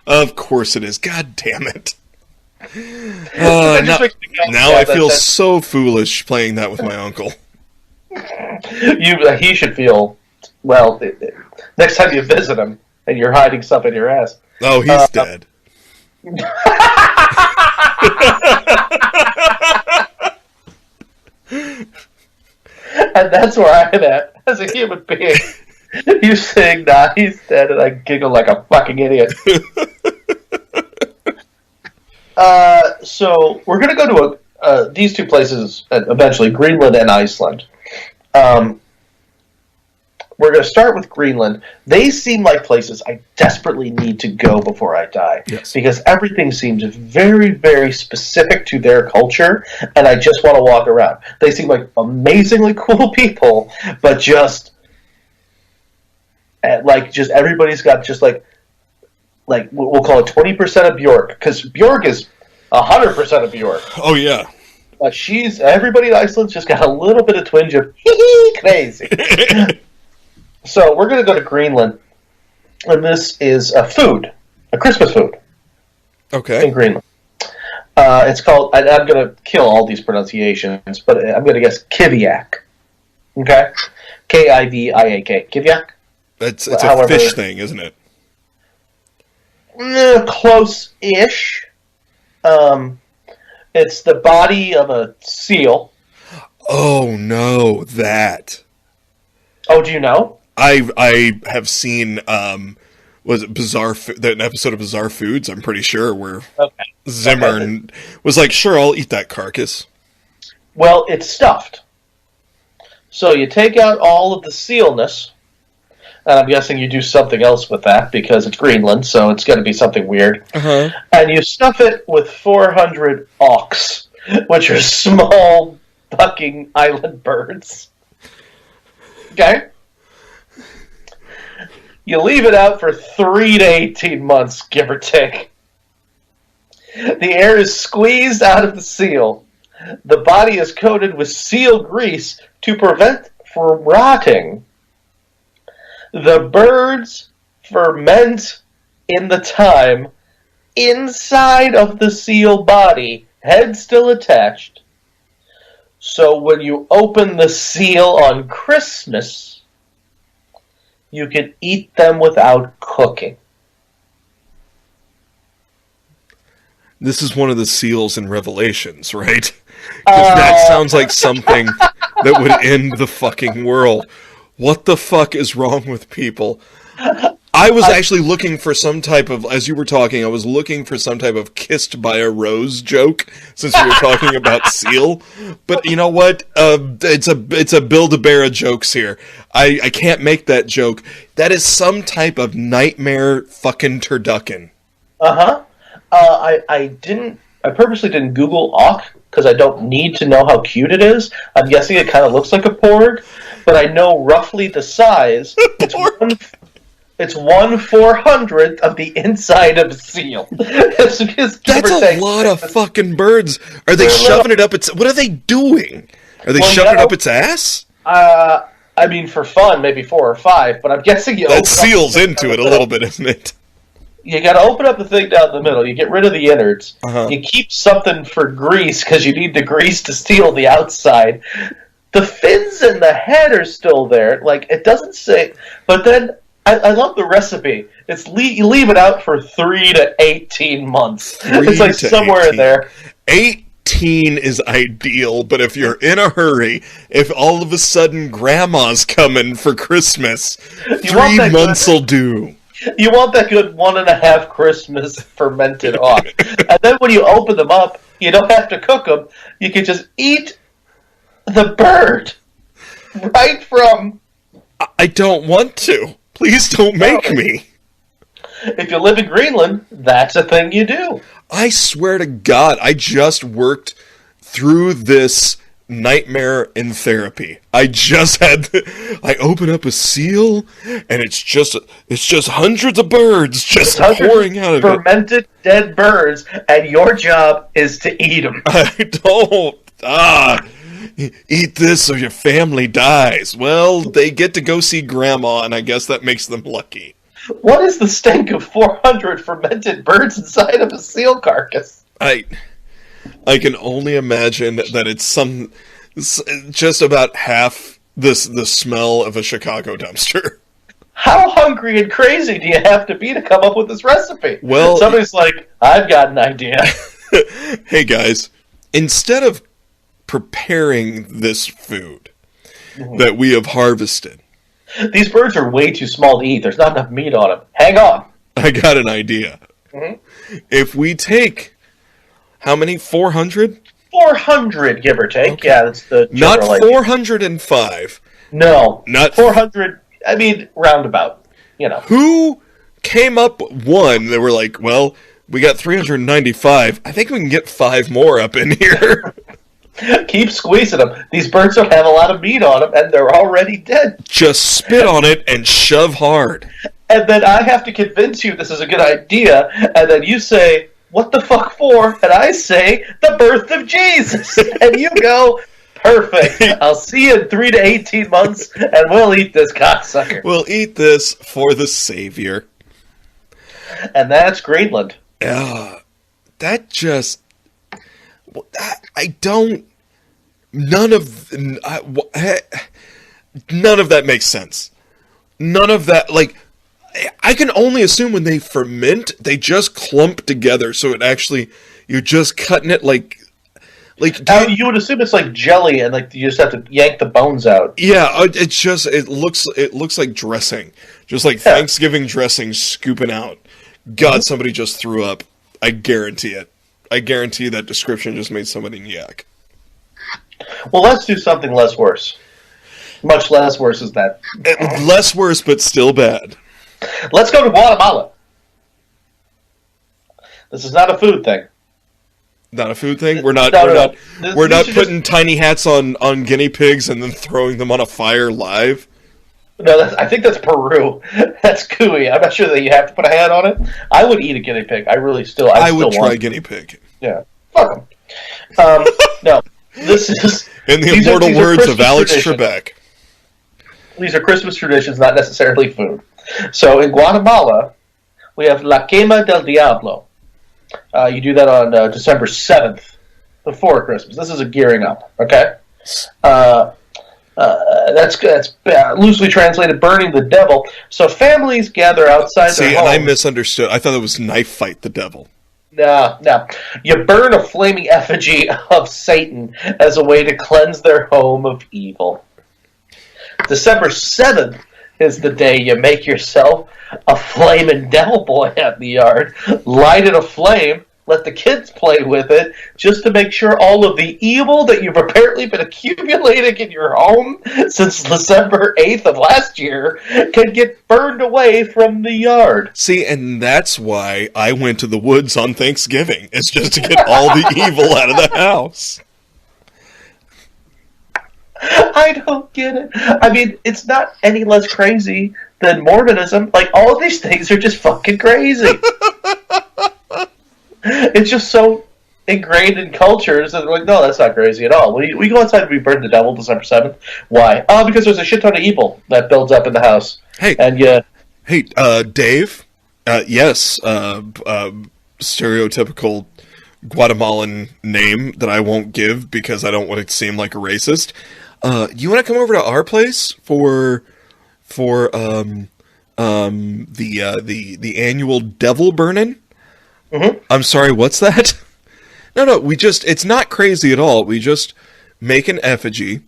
Speaker 3: Of course it is. God damn it. Now I feel so foolish playing that with my uncle.
Speaker 1: He should feel, well, next time you visit him and you're hiding stuff in your ass.
Speaker 3: Oh, he's dead.
Speaker 1: And that's where I'm at as a human being. You saying, nah, he's dead, and I giggle like a fucking idiot. So we're going to go to these two places eventually, Greenland and Iceland. We're going to start with Greenland. They seem like places I desperately need to go before I die.
Speaker 3: Yes.
Speaker 1: Because everything seems very, very specific to their culture, and I just want to walk around. They seem like amazingly cool people, but just everybody's got just like we'll call it 20% of Bjork, because Bjork is 100% of Bjork.
Speaker 3: Oh, yeah.
Speaker 1: But everybody in Iceland's just got a little bit of twinge of crazy. So we're going to go to Greenland, and this is a Christmas food
Speaker 3: Okay.
Speaker 1: in Greenland. It's called, I'm going to kill all these pronunciations, but I'm going to guess Kiviak. Okay? Kiviak. Kiviak?
Speaker 3: It's a fish thing, isn't it?
Speaker 1: Close-ish. It's the body of a seal.
Speaker 3: Oh, no, that.
Speaker 1: Oh, do you know?
Speaker 3: I have seen, was it an episode of Bizarre Foods, I'm pretty sure, where Zimmer was like, sure, I'll eat that carcass.
Speaker 1: Well, it's stuffed. So you take out all of the sealness, and I'm guessing you do something else with that, because it's Greenland, so it's going to be something weird.
Speaker 3: Uh-huh.
Speaker 1: And you stuff it with 400 auks, which are small fucking island birds. Okay? You leave it out for 3 to 18 months, give or take. The air is squeezed out of the seal. The body is coated with seal grease to prevent from rotting. The birds ferment in the time inside of the seal body, head still attached. So when you open the seal on Christmas, you can eat them without cooking.
Speaker 3: This is one of the seals in Revelations, right? Because that sounds like something that would end the fucking world. What the fuck is wrong with people? I was actually looking for some type of, as you were talking, I was looking for some type of kissed by a rose joke, since we were talking about seal. But you know what? It's a Build-A-Bear of jokes here. I can't make that joke. That is some type of nightmare fucking turducken.
Speaker 1: Uh-huh. I purposely didn't Google auk, because I don't need to know how cute it is. I'm guessing it kind of looks like a porg, but I know roughly the size. It's 1/400th of the inside of a seal. That's
Speaker 3: a lot of fucking birds. Are they shoving it up its... What are they doing? Are they shoving it up its ass?
Speaker 1: I mean, for fun, maybe 4 or 5, but I'm guessing
Speaker 3: that seals into it a little bit, isn't it?
Speaker 1: You got to open up the thing down the middle. You get rid of the innards.
Speaker 3: Uh-huh.
Speaker 1: You keep something for grease, because you need the grease to seal the outside. The fins and the head are still there. Like, it doesn't say... But then... I love the recipe. You leave it out for 3 to 18 months. It's like somewhere
Speaker 3: 18.
Speaker 1: in there.
Speaker 3: 18 is ideal, but if you're in a hurry, if all of a sudden grandma's coming for Christmas, 3 months will do.
Speaker 1: You want that good 1.5 Christmas fermented auk. And then when you open them up, you don't have to cook them. You can just eat the bird right from...
Speaker 3: I don't want to. Please don't make me.
Speaker 1: If you live in Greenland, that's a thing you do.
Speaker 3: I swear to God, I just worked through this nightmare in therapy. I open up a seal, and it's just hundreds of birds just pouring out of it.
Speaker 1: Fermented dead birds, and your job is to eat them.
Speaker 3: I don't. Eat this or your family dies. Well, they get to go see Grandma, and I guess that makes them lucky.
Speaker 1: What is the stink of 400 fermented birds inside of a seal carcass?
Speaker 3: I can only imagine that it's just about half the smell of a Chicago dumpster.
Speaker 1: how hungry and crazy do you have to be to come up with this recipe?
Speaker 3: Well,
Speaker 1: somebody's like, I've got an idea.
Speaker 3: Hey guys, instead of preparing this food that we have harvested,
Speaker 1: These birds are way too small to eat. There's not enough meat on them. Hang on.
Speaker 3: I got an idea. If we take, how many, 400?
Speaker 1: 400, give or take.
Speaker 3: Okay.
Speaker 1: Yeah, that's the
Speaker 3: Not
Speaker 1: general idea.
Speaker 3: 405.
Speaker 1: No.
Speaker 3: Not
Speaker 1: 400, I mean, roundabout. You know.
Speaker 3: Who came up with one that were like, well, we got 395. I think we can get 5 more up in here.
Speaker 1: Keep squeezing them. These birds don't have a lot of meat on them, and they're already dead.
Speaker 3: Just spit on it and shove hard.
Speaker 1: And then I have to convince you this is a good idea, and then you say, what the fuck for? And I say, the birth of Jesus. And you go, perfect. I'll see you in 3 to 18 months, and we'll eat this cocksucker.
Speaker 3: We'll eat this for the Savior.
Speaker 1: And that's Greenland.
Speaker 3: That just... I don't... None of that makes sense. None of that, like... I can only assume when they ferment, they just clump together, so it actually... You're just cutting it like...
Speaker 1: You would assume it's like jelly, and like you just have to yank the bones out.
Speaker 3: Yeah, it looks like dressing. Just like Thanksgiving dressing scooping out. God, somebody just threw up. I guarantee it. I guarantee that description just made somebody yak.
Speaker 1: Well, let's do something less worse. Much less worse is that.
Speaker 3: Less worse, but still bad.
Speaker 1: Let's go to Guatemala. This is not a food thing.
Speaker 3: Not a food thing? We're not
Speaker 1: No.
Speaker 3: We're not putting tiny hats on guinea pigs and then throwing them on a fire live.
Speaker 1: No, I think that's Peru. That's cooey. I'm not sure that you have to put a hat on it. I would eat a guinea pig. I would try
Speaker 3: guinea pig.
Speaker 1: Yeah. Fuck them. No. This is...
Speaker 3: In the immortal words of Alex Trebek.
Speaker 1: These are Christmas traditions, not necessarily food. So in Guatemala, we have La Quema del Diablo. You do that on December 7th, before Christmas. This is a gearing up, okay? That's loosely translated, burning the devil. So families gather outside their homes.
Speaker 3: See, and I misunderstood. I thought it was knife fight the devil.
Speaker 1: No. You burn a flaming effigy of Satan as a way to cleanse their home of evil. December 7th is the day you make yourself a flaming devil boy out in the yard, light it aflame, let the kids play with it, just to make sure all of the evil that you've apparently been accumulating in your home since December 8th of last year can get burned away from the yard.
Speaker 3: See, and that's why I went to the woods on Thanksgiving. It's just to get all the evil out of the house.
Speaker 1: I don't get it. I mean, it's not any less crazy than Mormonism. Like, all of these things are just fucking crazy. It's just so ingrained in cultures that they're like, no, that's not crazy at all. We go outside and we burn the devil December 7th. Why? Oh, because there's a shit ton of evil that builds up in the house.
Speaker 3: Hey, Dave? Yes, stereotypical Guatemalan name that I won't give because I don't want to seem like a racist. You want to come over to our place for the annual devil burning?
Speaker 1: Mm-hmm.
Speaker 3: I'm sorry, what's that? No, it's not crazy at all. We just make an effigy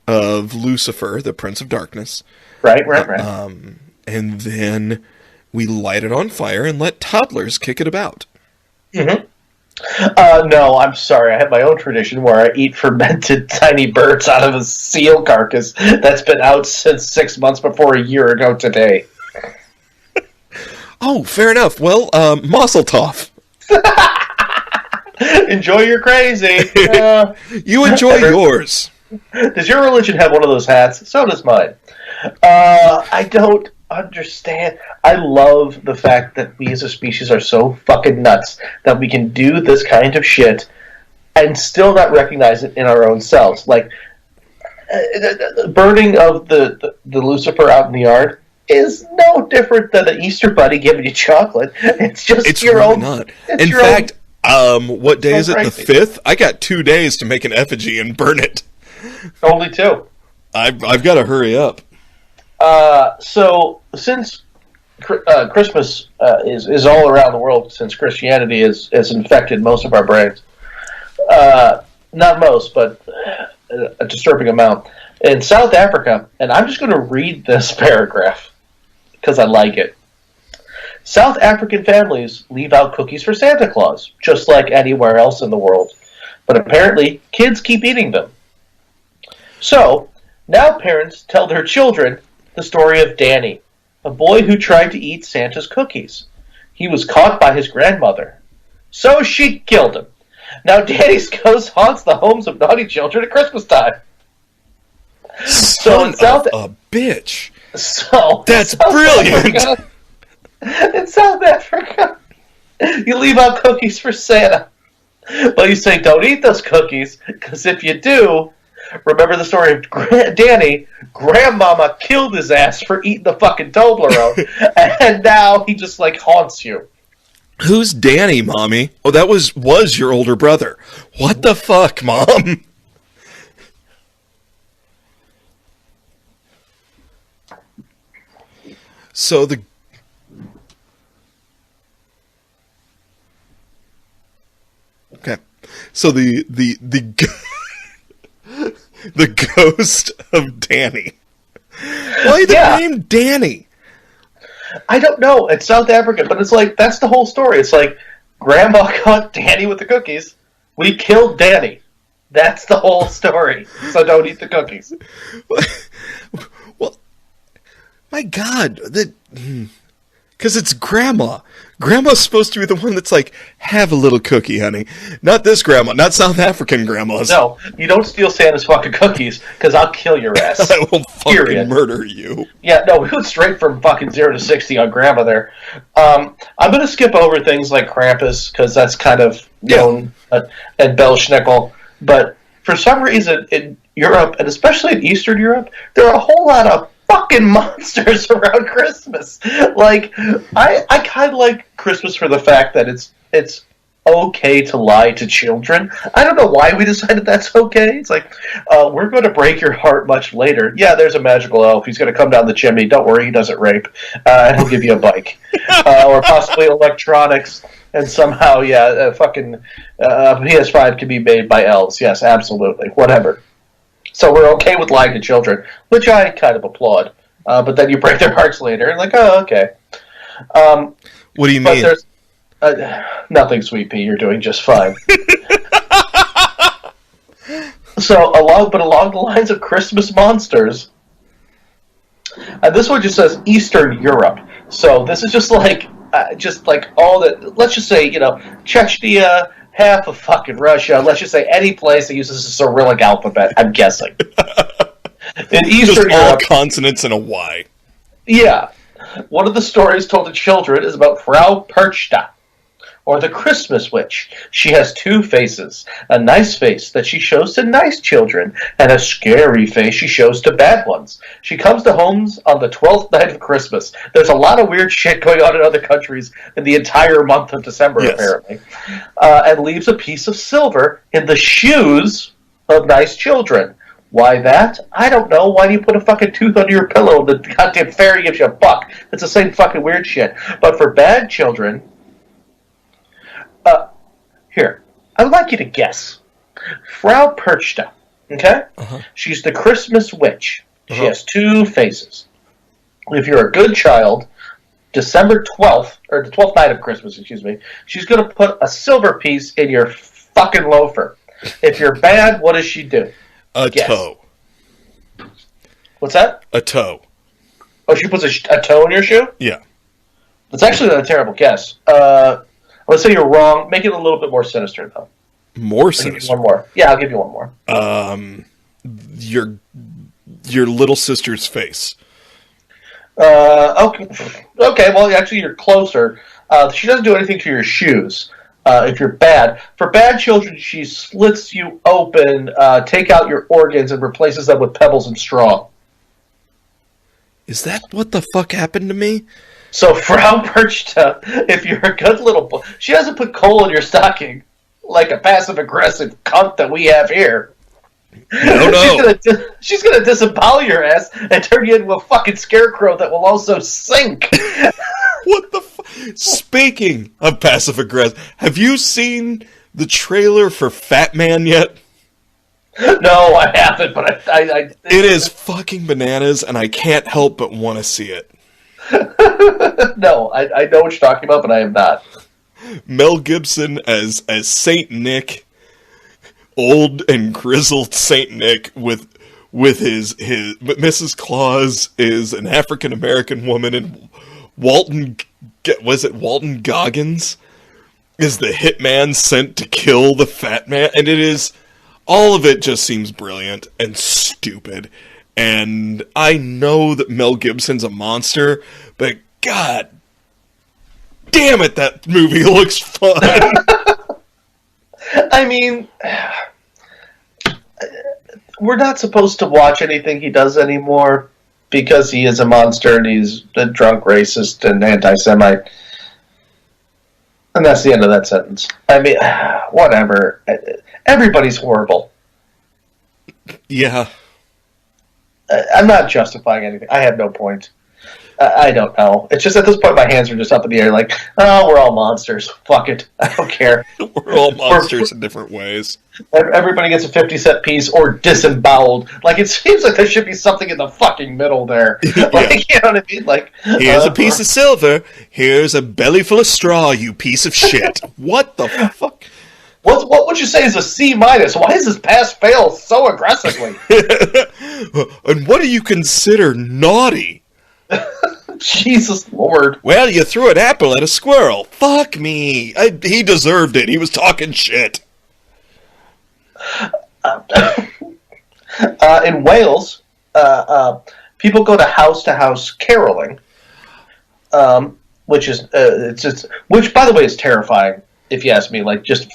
Speaker 3: of Lucifer, the Prince of Darkness.
Speaker 1: Right.
Speaker 3: And then we light it on fire and let toddlers kick it about.
Speaker 1: Mm-hmm. No, I'm sorry. I have my own tradition where I eat fermented tiny birds out of a seal carcass that's been out since 6 months before a year ago today.
Speaker 3: Oh, fair enough. Well, Mazel Tov.
Speaker 1: Enjoy your crazy.
Speaker 3: You enjoy yours.
Speaker 1: Does your religion have one of those hats? So does mine. I don't understand. I love the fact that we as a species are so fucking nuts that we can do this kind of shit and still not recognize it in our own selves. Like, the burning of the Lucifer out in the yard is no different than the Easter Bunny giving you chocolate. It's your
Speaker 3: really
Speaker 1: own.
Speaker 3: Not. In fact, what day is it?
Speaker 1: Crazy.
Speaker 3: The 5th? I got 2 days to make an effigy and burn it.
Speaker 1: Only 2.
Speaker 3: I've got to hurry up.
Speaker 1: So since Christmas is all around the world, since Christianity has infected most of our brains, not most, but a disturbing amount. In South Africa, and I'm just going to read this paragraph because I like it. South African families leave out cookies for Santa Claus, just like anywhere else in the world. But apparently, kids keep eating them. So, now parents tell their children the story of Danny, a boy who tried to eat Santa's cookies. He was caught by his grandmother. So she killed him. Now Danny's ghost haunts the homes of naughty children at Christmas time.
Speaker 3: Son of a bitch.
Speaker 1: So
Speaker 3: that's brilliant.
Speaker 1: In South Africa, you leave out cookies for Santa. But you say, don't eat those cookies, because if you do, remember the story of Danny, Grandmama killed his ass for eating the fucking Toblerone, and now he just, like, haunts you.
Speaker 3: Who's Danny, Mommy? Oh, that was your older brother. What the fuck, Mom? So the the ghost of Danny. Why the name Danny?
Speaker 1: I don't know. It's South Africa, but it's like that's the whole story. It's like Grandma caught Danny with the cookies. We killed Danny. That's the whole story. So don't eat the cookies.
Speaker 3: Well, my God, because it's Grandma. Grandma's supposed to be the one that's like, have a little cookie, honey. Not this Grandma, not South African grandmas.
Speaker 1: No, you don't steal Santa's fucking cookies, because I'll kill your ass.
Speaker 3: I will fucking murder you.
Speaker 1: Yeah, no, we went straight from fucking 0 to 60 on Grandma there. I'm going to skip over things like Krampus, because that's kind of known, and Belschnickel. But for some reason, in Europe, and especially in Eastern Europe, there are a whole lot of fucking monsters around Christmas. Like, I kind of like Christmas for the fact that it's okay to lie to children. I don't know why we decided that's okay. It's like, we're going to break your heart much later. Yeah, there's a magical elf. He's going to come down the chimney. Don't worry, he doesn't rape. And he'll give you a bike. Or possibly electronics. And somehow, fucking PS5 can be made by elves. Yes, absolutely. Whatever. So we're okay with lying to children, which I kind of applaud. But then you break their hearts later, and like, oh, okay.
Speaker 3: What do you mean?
Speaker 1: There's nothing, Sweet Pea. You're doing just fine. So along the lines of Christmas monsters, and this one just says Eastern Europe. So this is just like all that. Let's just say Chechnya. Half of fucking Russia. Let's just say any place that uses a Cyrillic alphabet. I'm guessing. In Eastern
Speaker 3: Europe, all
Speaker 1: Europe,
Speaker 3: consonants and a Y.
Speaker 1: Yeah, one of the stories told to children is about Frau Perchta, or the Christmas witch. She has two faces: a nice face that she shows to nice children, and a scary face she shows to bad ones. She comes to homes on the 12th night of Christmas. There's a lot of weird shit going on in other countries in the entire month of December, apparently. And leaves a piece of silver in the shoes of nice children. Why that? I don't know. Why do you put a fucking tooth under your pillow and the goddamn fairy gives you a buck? It's the same fucking weird shit. But for bad children... Here, I would like you to guess. Frau Perchta, okay? Uh-huh. She's the Christmas witch. She has two faces. If you're a good child, December 12th, or the 12th night of Christmas, excuse me, she's going to put a silver piece in your fucking loafer. If you're bad, what does she do?
Speaker 3: A toe.
Speaker 1: What's that?
Speaker 3: A toe.
Speaker 1: Oh, she puts a toe in your shoe?
Speaker 3: Yeah.
Speaker 1: That's actually not a terrible guess. Let's say you're wrong. Make it a little bit more sinister, though.
Speaker 3: More sinister?
Speaker 1: One more. Yeah, I'll give you one more.
Speaker 3: Your little sister's face.
Speaker 1: Okay, well, actually, you're closer. She doesn't do anything to your shoes. If you're bad. For bad children, she slits you open, take out your organs, and replaces them with pebbles and straw.
Speaker 3: Is that what the fuck happened to me?
Speaker 1: So Frau Perchta, if you're a good little boy, she doesn't put coal in your stocking like a passive-aggressive cunt that we have here.
Speaker 3: No, no.
Speaker 1: She's gonna disembowel your ass and turn you into a fucking scarecrow that will also sink.
Speaker 3: What the Speaking of passive aggressive, have you seen the trailer for Fat Man yet?
Speaker 1: No, I haven't, but I
Speaker 3: It is fucking bananas, and I can't help but want to see it.
Speaker 1: No, I know what you're talking about, but I am not.
Speaker 3: Mel Gibson as Saint Nick, old and grizzled Saint Nick with his Mrs. Claus is an African American woman, and Walton Goggins is the hitman sent to kill the Fat Man, and it is all of it just seems brilliant and stupid. And I know that Mel Gibson's a monster, but god damn it, that movie looks fun.
Speaker 1: I mean, we're not supposed to watch anything he does anymore because he is a monster and he's a drunk racist and anti-Semite. And that's the end of that sentence. I mean, whatever. Everybody's horrible.
Speaker 3: Yeah.
Speaker 1: I'm not justifying anything. I have no point. I don't know. It's just at this point my hands are just up in the air like, oh, we're all monsters. Fuck it. I don't care.
Speaker 3: We're all monsters in different ways.
Speaker 1: Everybody gets a 50-cent piece or disemboweled. Like, it seems like there should be something in the fucking middle there. Like, you know what I mean? Like,
Speaker 3: here's a piece of silver. Here's a belly full of straw, you piece of shit. What the fuck?
Speaker 1: What would you say is a C-? Why is this pass-fail so aggressively?
Speaker 3: And what do you consider naughty?
Speaker 1: Jesus Lord.
Speaker 3: Well, you threw an apple at a squirrel. Fuck me. He deserved it. He was talking shit.
Speaker 1: In Wales, people go to house caroling, which is which, by the way, is terrifying. If you ask me, like, just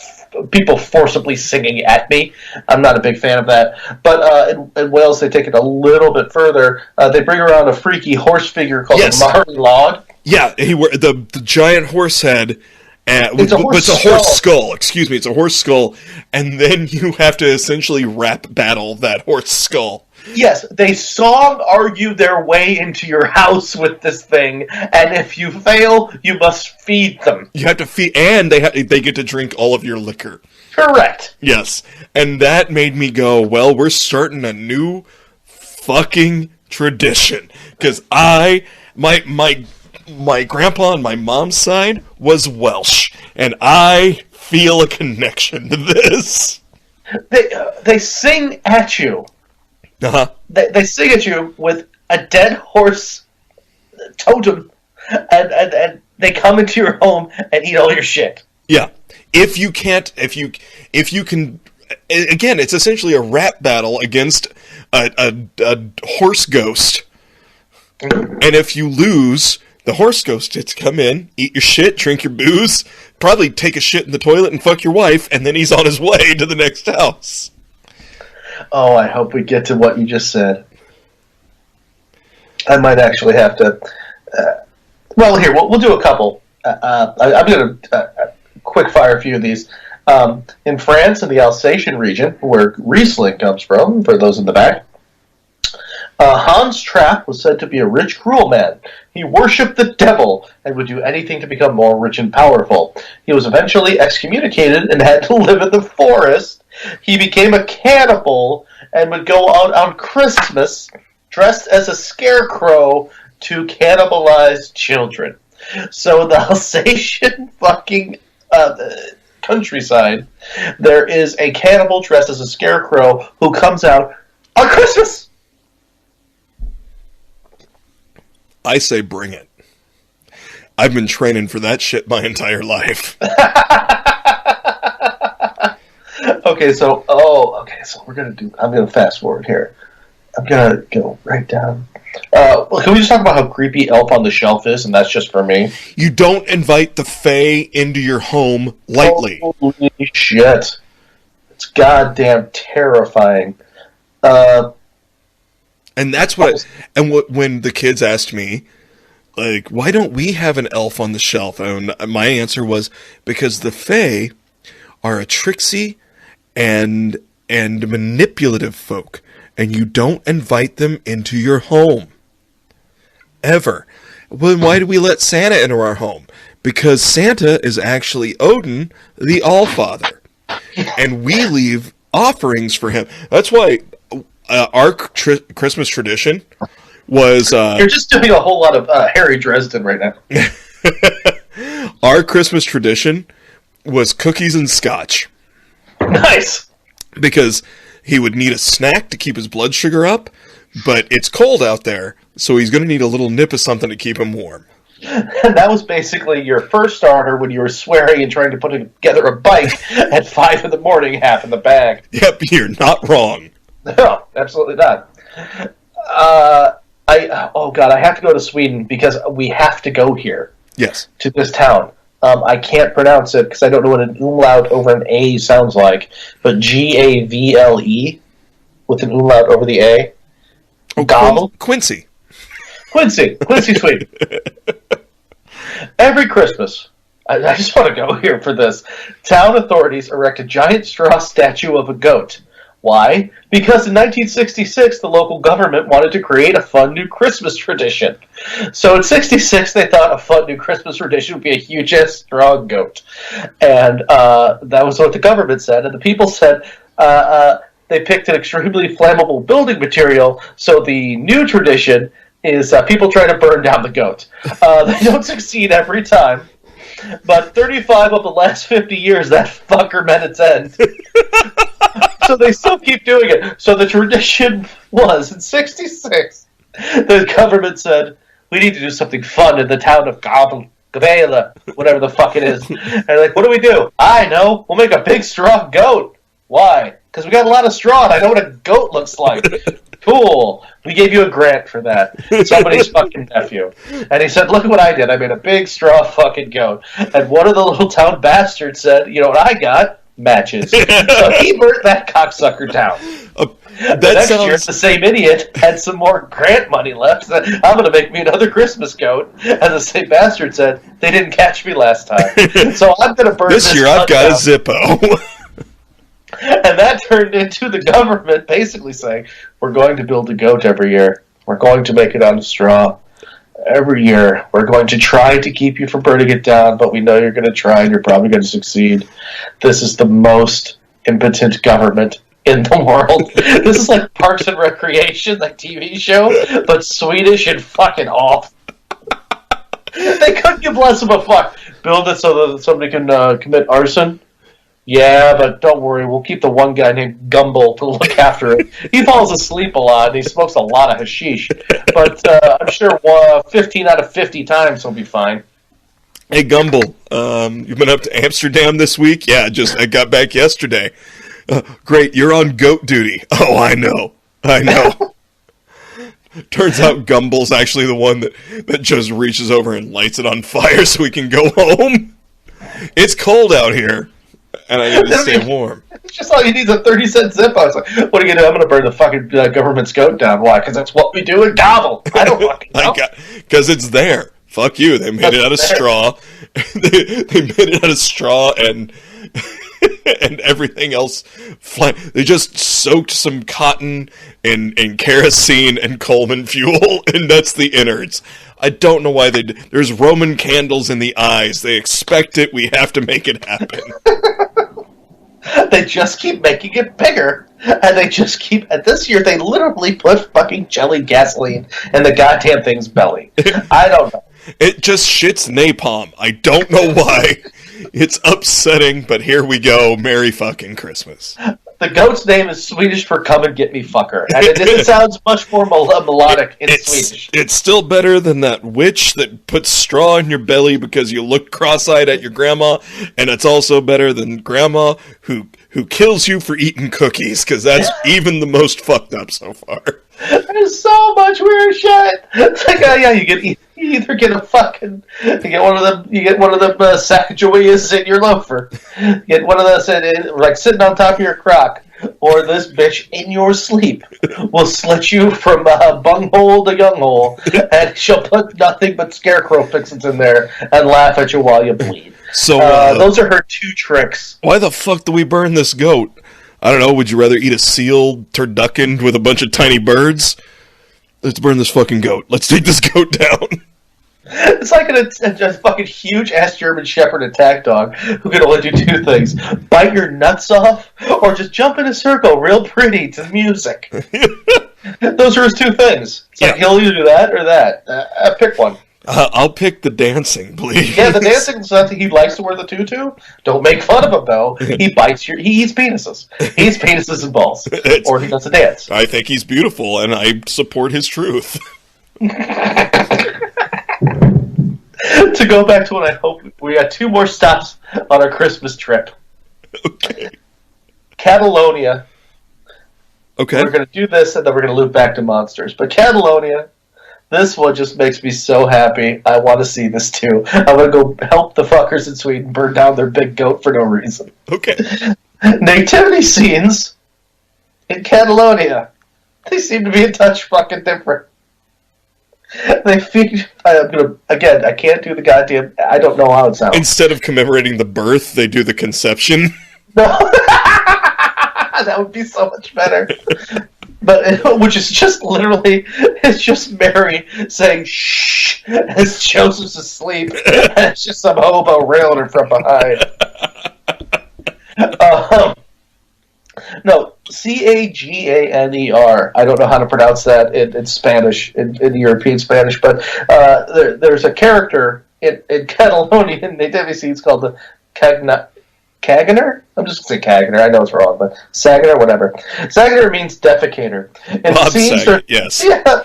Speaker 1: people forcibly singing at me. I'm not a big fan of that. But in Wales, they take it a little bit further. They bring around a freaky horse figure called the Marley Log.
Speaker 3: Yeah, the giant horse head. It's a horse skull. Excuse me, it's a horse skull. And then you have to essentially rap battle that horse skull.
Speaker 1: Yes, they argue their way into your house with this thing, and if you fail, you must feed them.
Speaker 3: You have to feed, and they get to drink all of your liquor.
Speaker 1: Correct.
Speaker 3: Yes, and that made me go, well, we're starting a new fucking tradition. Because my grandpa on my mom's side was Welsh, and I feel a connection to this.
Speaker 1: They sing at you.
Speaker 3: Uh-huh.
Speaker 1: They sing at you with a dead horse totem, and they come into your home and eat all your shit.
Speaker 3: Yeah, if you can, again, it's essentially a rap battle against a horse ghost, and if you lose, the horse ghost gets to come in, eat your shit, drink your booze, probably take a shit in the toilet and fuck your wife, and then he's on his way to the next house.
Speaker 1: Oh, I hope we get to what you just said. I might actually have to... well, here, we'll do a couple. I'm going to quick fire a few of these. In France, in the Alsatian region, where Riesling comes from, for those in the back, Hans Trapp was said to be a rich, cruel man. He worshipped the devil and would do anything to become more rich and powerful. He was eventually excommunicated and had to live in the forest. He became a cannibal and would go out on Christmas dressed as a scarecrow to cannibalize children. So in the Alsatian fucking countryside, there is a cannibal dressed as a scarecrow who comes out on Christmas.
Speaker 3: I say bring it. I've been training for that shit my entire life.
Speaker 1: Okay, so I'm gonna fast forward here. I'm gonna go right down. Can we just talk about how creepy Elf on the Shelf is, and that's just for me?
Speaker 3: You don't invite the Fae into your home lightly.
Speaker 1: Holy shit. It's goddamn terrifying.
Speaker 3: And that's when the kids asked me, like, why don't we have an elf on the shelf? And my answer was, because the Fae are a tricksy and and manipulative folk, and you don't invite them into your home. Ever. Well, then why do we let Santa into our home? Because Santa is actually Odin, the Allfather. And we leave offerings for him. That's why our Christmas tradition was...
Speaker 1: You're just doing a whole lot of Harry Dresden right now.
Speaker 3: Our Christmas tradition was cookies and scotch.
Speaker 1: Nice!
Speaker 3: Because he would need a snack to keep his blood sugar up, but it's cold out there, so he's going to need a little nip of something to keep him warm.
Speaker 1: And that was basically your first starter when you were swearing and trying to put together a bike at 5 in the morning, half in the bag.
Speaker 3: Yep, you're not wrong.
Speaker 1: No, absolutely not. Oh God, I have to go to Sweden because we have to go here.
Speaker 3: Yes.
Speaker 1: To this town. I can't pronounce it because I don't know what an umlaut over an A sounds like, but Gavle with an umlaut over the A.
Speaker 3: Oh,
Speaker 1: Gobble?
Speaker 3: Quincy,
Speaker 1: Sweden. Every Christmas, I just want to go here for this. Town authorities erect a giant straw statue of a goat. Why? Because in 1966, the local government wanted to create a fun new Christmas tradition. So in 66, they thought a fun new Christmas tradition would be a huge-ass straw goat. And that was what the government said. And the people said they picked an extremely flammable building material, so the new tradition is people try to burn down the goat. They don't succeed every time. But 35 of the last 50 years, that fucker met its end. So they still keep doing it. So the tradition was, in 66, the government said, we need to do something fun in the town of Gavle, whatever the fuck it is. And they're like, what do we do? I know. We'll make a big straw goat. Why? Because we got a lot of straw and I know what a goat looks like. Cool. We gave you a grant for that. Somebody's fucking nephew. And he said, look at what I did. I made a big straw fucking goat. And one of the little town bastards said, you know what I got? Matches. So he burnt that cocksucker down. The next year, the same idiot had some more grant money left. Said, I'm going to make me another Christmas goat. And the same bastard said, they didn't catch me last time. So I'm going to burn this
Speaker 3: year I've got
Speaker 1: down.
Speaker 3: a Zippo.
Speaker 1: And that turned into the government basically saying, we're going to build a goat every year. We're going to make it out of straw. Every year, we're going to try to keep you from burning it down, but we know you're going to try and you're probably going to succeed. This is the most impotent government in the world. This is like Parks and Recreation, like TV show, but Swedish and fucking off. They couldn't give less of a fuck. Build it so that somebody can commit arson. Yeah, but don't worry, we'll keep the one guy named Gumbel to look after it. He falls asleep a lot, and he smokes a lot of hashish. But I'm sure 15 out of 50 times he'll be fine.
Speaker 3: Hey, Gumbel, you've been up to Amsterdam this week? Yeah, I got back yesterday. Great, you're on goat duty. Oh, I know. Turns out Gumbel's actually the one that just reaches over and lights it on fire so we can go home. It's cold out here. And I need to stay warm.
Speaker 1: It's just all you need is a 30-cent Zippo. I was like, what are you going to do? I'm going to burn the fucking government's goat down. Why? Because that's what we do in Gobble. I don't fucking know.
Speaker 3: Because it's there. Fuck you. They made it out of straw. They made it out of straw and everything else. They just soaked some cotton and kerosene and Coleman fuel, and that's the innards. I don't know why they did. There's Roman candles in the eyes. They expect it. We have to make it happen.
Speaker 1: They just keep making it bigger. And they just keep... And this year, they literally put fucking jelly gasoline in the goddamn thing's belly. I don't know.
Speaker 3: It just shits napalm. I don't know why. It's upsetting, but here we go. Merry fucking Christmas.
Speaker 1: The goat's name is Swedish for "come and get me, fucker," and it sounds much more melodic in Swedish.
Speaker 3: It's still better than that witch that puts straw in your belly because you looked cross-eyed at your grandma, and it's also better than grandma who kills you for eating cookies, because that's even the most fucked up so far.
Speaker 1: There's so much weird shit. It's like, you either get you get one of them Sacagaweas in your loafer, you get one of those like sitting on top of your crock, or this bitch in your sleep will slit you from bunghole to younghole, and she'll put nothing but scarecrow fixins in there and laugh at you while you bleed.
Speaker 3: So
Speaker 1: those are her two tricks.
Speaker 3: Why the fuck do we burn this goat? I don't know, would you rather eat a sealed turducken with a bunch of tiny birds? Let's burn this fucking goat. Let's take this goat down.
Speaker 1: It's like a fucking huge-ass German Shepherd attack dog who can only do two things. Bite your nuts off, or just jump in a circle real pretty to music. Those are his two things. It's like he'll either do that or that. Pick one.
Speaker 3: I'll pick the dancing, please.
Speaker 1: Yeah, the dancing is something he likes to wear the tutu. Don't make fun of him, though. He eats penises. He eats penises and balls. Or he does a dance.
Speaker 3: I think he's beautiful, and I support his truth.
Speaker 1: To go back to what I hope, we got 2 more stops on our Christmas trip.
Speaker 3: Okay.
Speaker 1: Catalonia.
Speaker 3: Okay.
Speaker 1: We're going to do this, and then we're going to loop back to monsters. But Catalonia, this one just makes me so happy. I want to see this too. I'm going to go help the fuckers in Sweden burn down their big goat for no reason.
Speaker 3: Okay.
Speaker 1: Nativity scenes in Catalonia. They seem to be a touch fucking different. They feed. I'm gonna again. I can't do the goddamn. I don't know how it sounds.
Speaker 3: Instead of commemorating the birth, they do the conception.
Speaker 1: No, that would be so much better. But which is just literally, it's just Mary saying "shh" as Joseph's asleep, and it's just some hobo railing her from behind. No, Caganer. I don't know how to pronounce that in Spanish, in European Spanish, but there's a character in Catalonian nativity scenes called the Caganer? I'm just going to say Caganer. I know it's wrong, but Saganer, whatever. Saganer means defecator. And
Speaker 3: Bob Saget, yes.
Speaker 1: Yeah,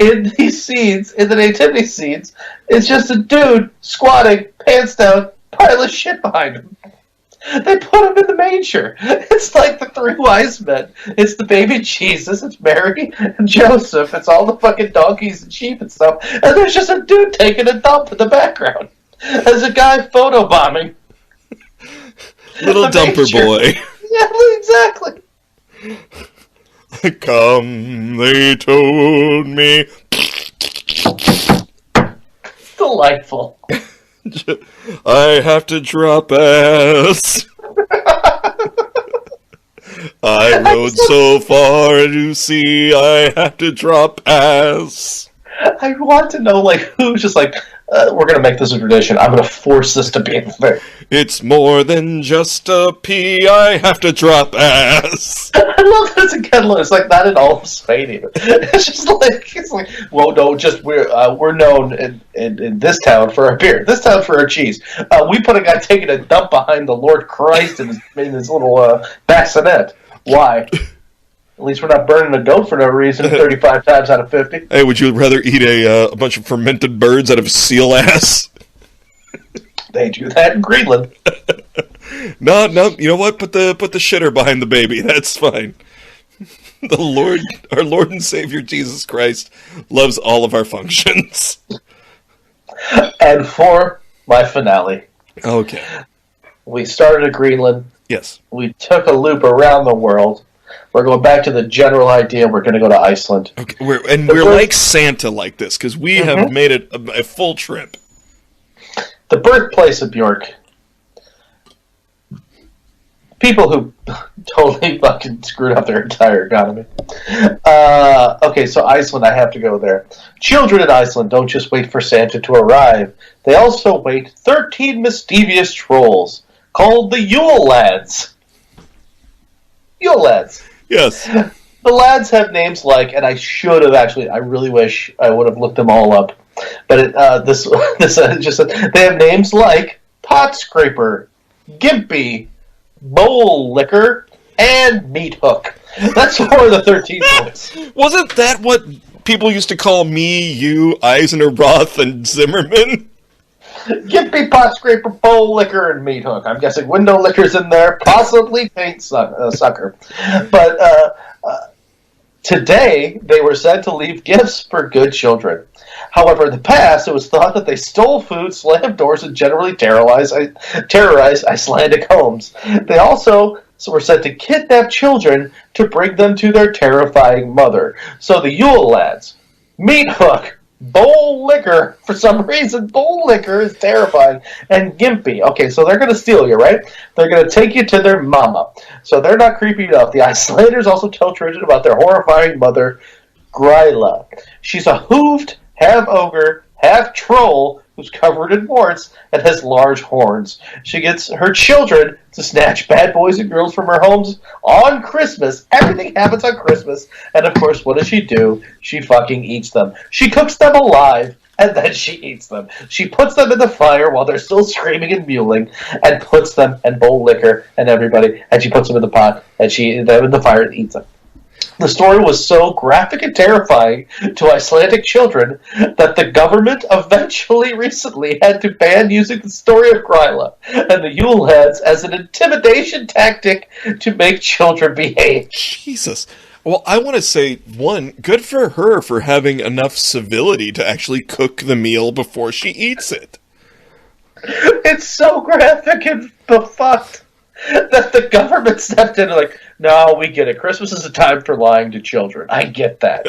Speaker 1: in these scenes, in the nativity scenes, it's just a dude squatting, pants down, pile of shit behind him. They put him in the manger. It's like the 3 wise men. It's the baby Jesus, it's Mary and Joseph, it's all the fucking donkeys and sheep and stuff, and there's just a dude taking a dump in the background. There's a guy photobombing.
Speaker 3: Little dumper boy.
Speaker 1: Yeah, exactly.
Speaker 3: Come, they told me.
Speaker 1: Delightful.
Speaker 3: I have to drop ass. I rode so far to see I have to drop ass.
Speaker 1: I want to know, like, who's just like, we're going to make this a tradition. I'm going to force this to be a thing.
Speaker 3: It's more than just a pee, I have to drop ass.
Speaker 1: I love this in Catalan. It's like not in all of Spain even. It's like, well, no, just we're known in this town for our beer, this town for our cheese. We put a guy taking a dump behind the Lord Christ in his little bassinet. Why? At least we're not burning a goat for no reason 35 times out of 50.
Speaker 3: Hey, would you rather eat a bunch of fermented birds out of seal ass?
Speaker 1: They do that in Greenland.
Speaker 3: No, you know what? Put the shitter behind the baby. That's fine. Our Lord and Savior Jesus Christ loves all of our functions.
Speaker 1: And for my finale.
Speaker 3: Okay.
Speaker 1: We started at Greenland.
Speaker 3: Yes.
Speaker 1: We took a loop around the world. We're going back to the general idea. We're going to go to Iceland.
Speaker 3: Okay. We're like Santa like this, because we have made it a full trip.
Speaker 1: The birthplace of Bjork. People who totally fucking screwed up their entire economy. Okay, so Iceland, I have to go there. Children in Iceland don't just wait for Santa to arrive. They also wait 13 mischievous trolls called the Yule Lads. Yule Lads.
Speaker 3: Yes.
Speaker 1: The lads have names like, and I should have actually, I really wish I would have looked them all up. But they have names like Pot Scraper, Gimpy, Bowl Liquor, and Meat Hook. That's for the 13 points.
Speaker 3: Wasn't that what people used to call me, you, Eisner, Roth, and Zimmerman?
Speaker 1: Gimpy, Pot Scraper, Bowl Liquor, and Meat Hook. I'm guessing window liquor's in there, possibly paint sucker. But today, they were said to leave gifts for good children. However, in the past, it was thought that they stole food, slammed doors, and generally terrorized Icelandic homes. They also were said to kidnap children to bring them to their terrifying mother. So the Yule Lads, Meat Hook, Bowl Liquor. For some reason, Bowl Liquor is terrifying. And Gimpy. Okay, so they're going to steal you, right? They're going to take you to their mama. So they're not creepy enough. The Icelanders also tell Trojan about their horrifying mother, Gryla. She's a hooved, half-ogre, half-troll who's covered in warts and has large horns. She gets her children to snatch bad boys and girls from her homes on Christmas. Everything happens on Christmas. And of course, what does she do? She fucking eats them. She cooks them alive, and then she eats them. She puts them in the fire while they're still screaming and mewling, and puts them in Bowl Liquor and everybody, and she puts them in the pot, and them in the fire and eats them. The story was so graphic and terrifying to Icelandic children that the government recently had to ban using the story of Gryla and the Yule heads as an intimidation tactic to make children behave.
Speaker 3: Jesus. Well, I want to say, one, good for her for having enough civility to actually cook the meal before she eats it.
Speaker 1: It's so graphic and befucked that the government stepped in and like, no, we get it. Christmas is a time for lying to children. I get that.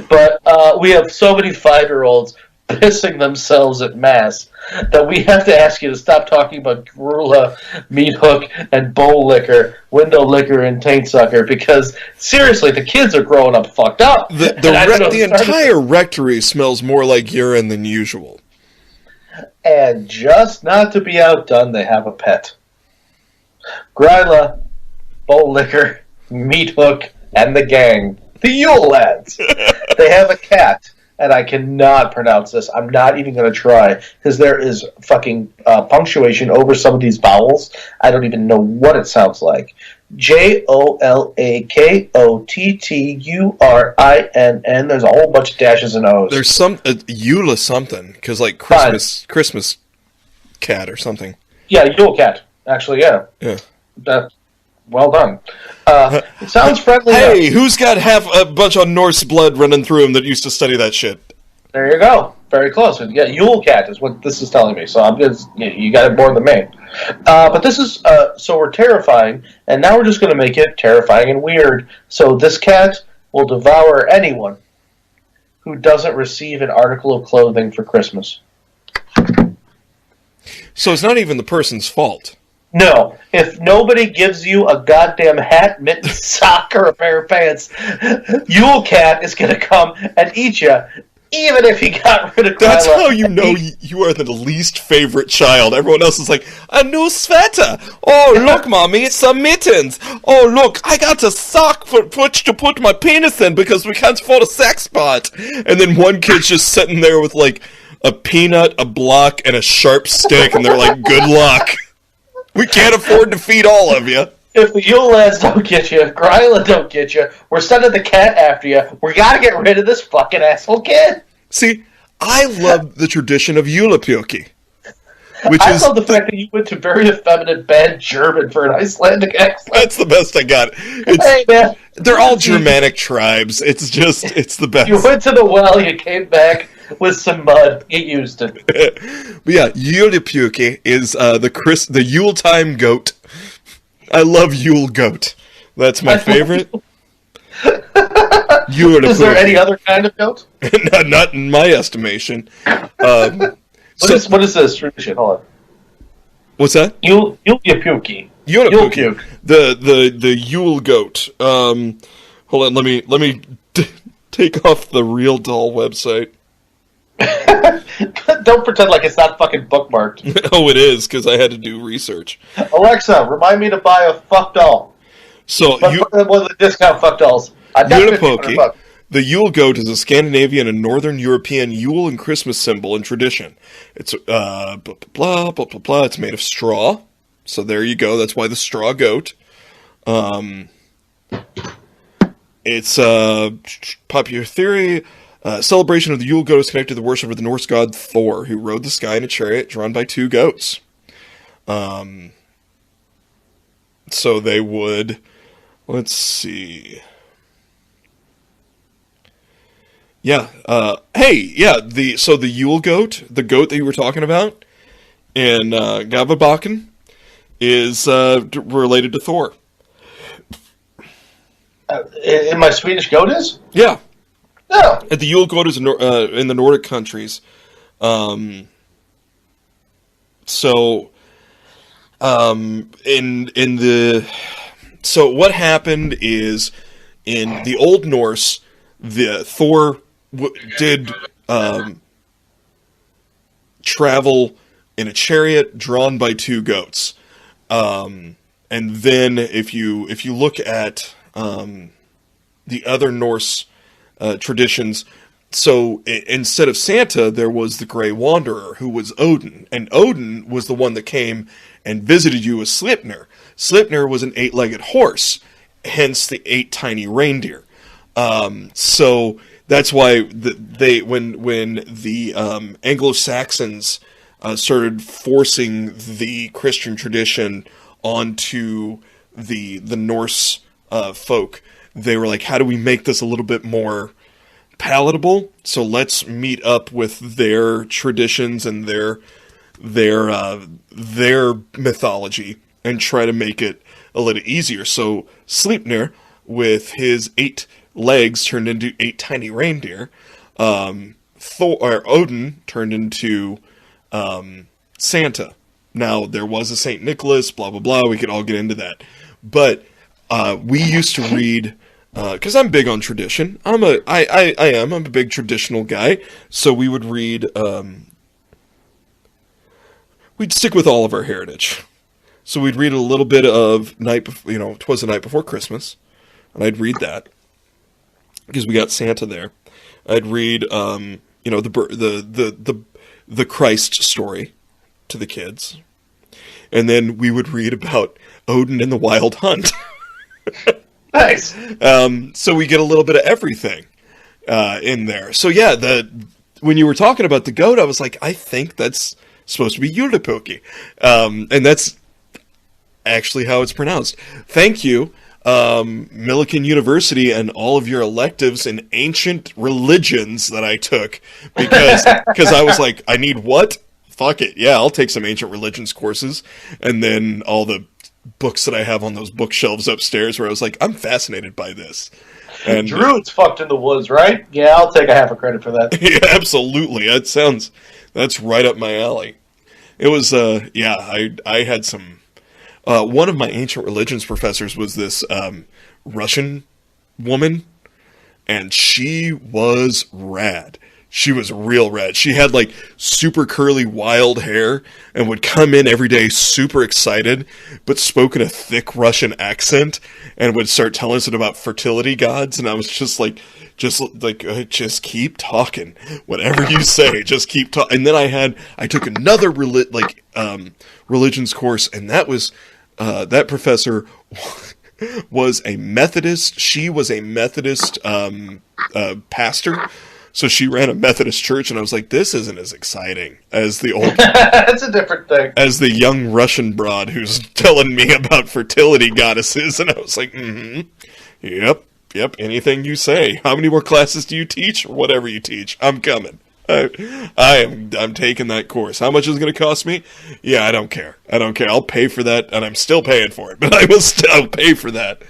Speaker 1: But we have so many 5-year-olds pissing themselves at Mass that we have to ask you to stop talking about Grula, Meat Hook, and Bowl Liquor, Window Liquor, and Taint Sucker, because, seriously, the kids are growing up fucked up.
Speaker 3: The entire rectory smells more like urine than usual.
Speaker 1: And just not to be outdone, they have a pet. Gryla, Bowl Liquor, Meat Hook, and the gang. The Yule lads. They have a cat, and I cannot pronounce this. I'm not even going to try, because there is fucking punctuation over some of these vowels. I don't even know what it sounds like. Jolakotturin. There's a whole bunch of dashes and O's.
Speaker 3: There's some Eula something, because like Christmas cat or something.
Speaker 1: Yeah, Yule cat. Actually, yeah.
Speaker 3: Yeah.
Speaker 1: Well done. It sounds friendly.
Speaker 3: Hey, who's got a bunch of Norse blood running through him that used to study that shit?
Speaker 1: There you go. Very close. Yeah, Yule cat is what this is telling me. So you got it more than me. But this is so we're terrifying, and now we're just going to make it terrifying and weird. So this cat will devour anyone who doesn't receive an article of clothing for Christmas.
Speaker 3: So it's not even the person's fault.
Speaker 1: No, if nobody gives you a goddamn hat, mitten, sock, or a pair of pants, Yule Cat is going to come and eat you, even if he got rid of Gryla.
Speaker 3: That's how you know you are the least favorite child. Everyone else is like, a new sweater. Oh, look, Mommy, it's some mittens. Oh, look, I got a sock for which to put my penis in because we can't afford a sex spot. And then one kid's just sitting there with, like, a peanut, a block, and a sharp stick, and they're like, good luck. We can't afford to feed all of you.
Speaker 1: If the Yule lads don't get you, Gryla don't get you, we're sending the cat after you. We gotta get rid of this fucking asshole kid.
Speaker 3: See, I love the tradition of Julepuki.
Speaker 1: I love the fact that you went to very effeminate, bad German for an Icelandic accent.
Speaker 3: That's the best I got.
Speaker 1: Hey, man.
Speaker 3: They're all Germanic tribes. It's the best.
Speaker 1: You went to the well, you came back with some mud, you used it.
Speaker 3: But yeah, Julepuki is the Yuletime goat. I love Yule goat. That's my favorite.
Speaker 1: Is there any other kind of goat?
Speaker 3: Not in my estimation.
Speaker 1: What is this tradition? Hold on.
Speaker 3: What's that?
Speaker 1: Julepuki.
Speaker 3: Julepuki. The Yule goat. Hold on, let me take off the Real Doll website.
Speaker 1: Don't pretend like it's not fucking bookmarked.
Speaker 3: Oh, it is, because I had to do research.
Speaker 1: Alexa, remind me to buy a fuck doll.
Speaker 3: So
Speaker 1: one of the discount fuck dolls.
Speaker 3: Julepuki, the Yule goat, is a Scandinavian and Northern European Yule and Christmas symbol and tradition. It's blah blah blah blah blah blah. It's made of straw. So there you go. That's why the straw goat. It's popular theory. Celebration of the Yule goat is connected to the worship of the Norse god Thor, who rode the sky in a chariot drawn by two goats. So they would. Let's see. Yeah. The Yule goat, the goat that you were talking about, in Gavabakken, is related to Thor.
Speaker 1: And my Swedish goat is?
Speaker 3: Yeah.
Speaker 1: No.
Speaker 3: At the Yule Goat is in the Nordic countries. So what happened is in the Old Norse, the Thor did travel in a chariot drawn by two goats, and then if you look at the other Norse traditions. So instead of Santa, there was the Grey Wanderer, who was Odin. And Odin was the one that came and visited you as Sleipnir. Sleipnir was an 8-legged horse, hence the 8 tiny reindeer. So that's why when the Anglo-Saxons started forcing the Christian tradition onto the Norse folk, they were like, how do we make this a little bit more palatable? So let's meet up with their traditions and their mythology and try to make it a little easier. So Sleipnir, with his 8 legs, turned into 8 tiny reindeer. Odin turned into Santa. Now there was a Saint Nicholas, blah blah blah. We could all get into that, but we used to read. Because I'm big on tradition. I'm a big traditional guy. So we would read, we'd stick with all of our heritage. So we'd read a little bit of 'Twas the Night Before Christmas. And I'd read that. Because we got Santa there. I'd read, the Christ story to the kids. And then we would read about Odin and the Wild Hunt.
Speaker 1: Nice.
Speaker 3: So we get a little bit of everything in there. So yeah, when you were talking about the goat, I was like, I think that's supposed to be Joulupukki. And that's actually how it's pronounced. Thank you, Millikan University, and all of your electives in ancient religions that I took, because I was like, I need what? Fuck it. Yeah, I'll take some ancient religions courses. And then all the books that I have on those bookshelves upstairs, where I was like, I'm fascinated by this. And
Speaker 1: Druids fucked in the woods, right? Yeah, I'll take a half a credit for that.
Speaker 3: Yeah, absolutely. That's right up my alley. It was, I had some, one of my ancient religions professors was this Russian woman, and she was rad. She was real rad. She had like super curly wild hair and would come in every day super excited, but spoke in a thick Russian accent and would start telling us about fertility gods. And I was just just keep talking. Whatever you say, just keep talking. And then I took another religions course, and that was, that professor was a Methodist. She was a Methodist pastor. So she ran a Methodist church, and I was like, this isn't as exciting as the old...
Speaker 1: It's a different thing.
Speaker 3: As the young Russian broad who's telling me about fertility goddesses, and I was like, yep, anything you say. How many more classes do you teach? Or whatever you teach, I'm coming. I'm taking that course. How much is it going to cost me? Yeah, I don't care. I'll pay for that, and I'm still paying for it, but I will still pay for that.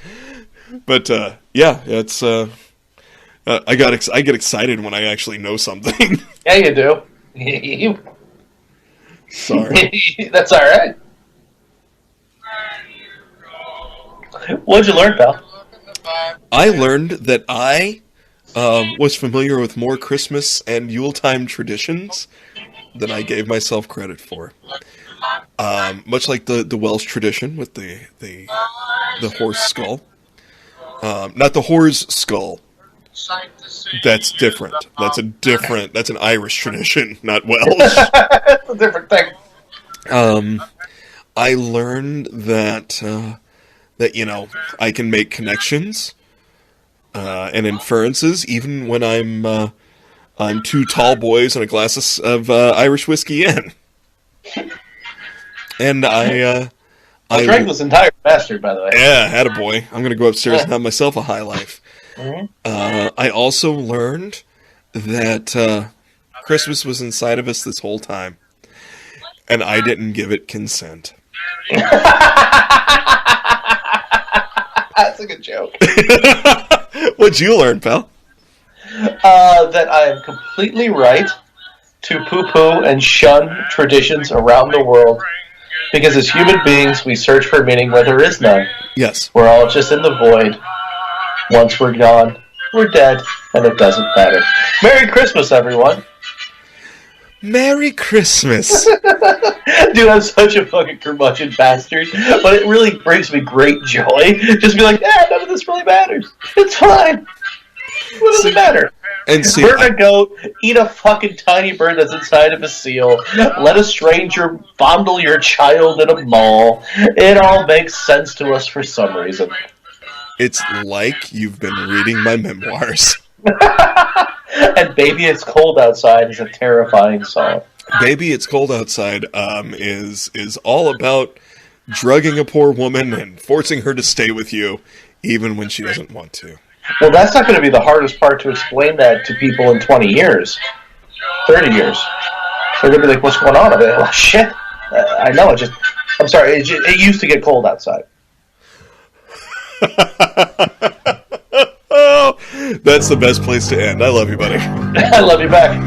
Speaker 3: But, yeah, it's... I get excited when I actually know something.
Speaker 1: Yeah, you do.
Speaker 3: Sorry.
Speaker 1: That's all right. What'd you learn, pal?
Speaker 3: I learned that I was familiar with more Christmas and Yuletime traditions than I gave myself credit for. Much like the Welsh tradition with the horse skull. Not the whore's skull. That's different. That's an Irish tradition, not Welsh.
Speaker 1: That's a different thing.
Speaker 3: I learned that I can make connections and inferences even when I'm 2 tall boys and a glass of Irish whiskey in. And I
Speaker 1: drank this entire bastard, by the way.
Speaker 3: Yeah, attaboy. I'm gonna go upstairs and have myself a high life.
Speaker 1: Mm-hmm.
Speaker 3: I also learned that Christmas was inside of us this whole time, and I didn't give it consent.
Speaker 1: That's a good joke.
Speaker 3: What'd you learn, pal?
Speaker 1: that I am completely right to poo-poo and shun traditions around the world, because as human beings, we search for meaning where there is none.
Speaker 3: Yes.
Speaker 1: We're all just in the void. Once we're gone, we're dead, and it doesn't matter. Merry Christmas, everyone!
Speaker 3: Merry Christmas.
Speaker 1: Dude, I'm such a fucking curmudgeon bastard, but it really brings me great joy. Just be like, none of this really matters. It's fine. What does it matter?
Speaker 3: And see,
Speaker 1: Burn a goat, eat a fucking tiny bird that's inside of a seal, let a stranger fondle your child in a mall. It all makes sense to us for some reason.
Speaker 3: it's like you've been reading my memoirs.
Speaker 1: And Baby It's Cold Outside is a terrifying song.
Speaker 3: Baby It's Cold Outside is all about drugging a poor woman and forcing her to stay with you even when she doesn't want to.
Speaker 1: Well, that's not going to be the hardest part to explain that to people in 20 years, 30 years. They're going to be like, what's going on? I'll be like, well, shit. I know, I'm sorry, it used to get cold outside.
Speaker 3: Oh, that's the best place to end. I love you, buddy.
Speaker 1: I love you back.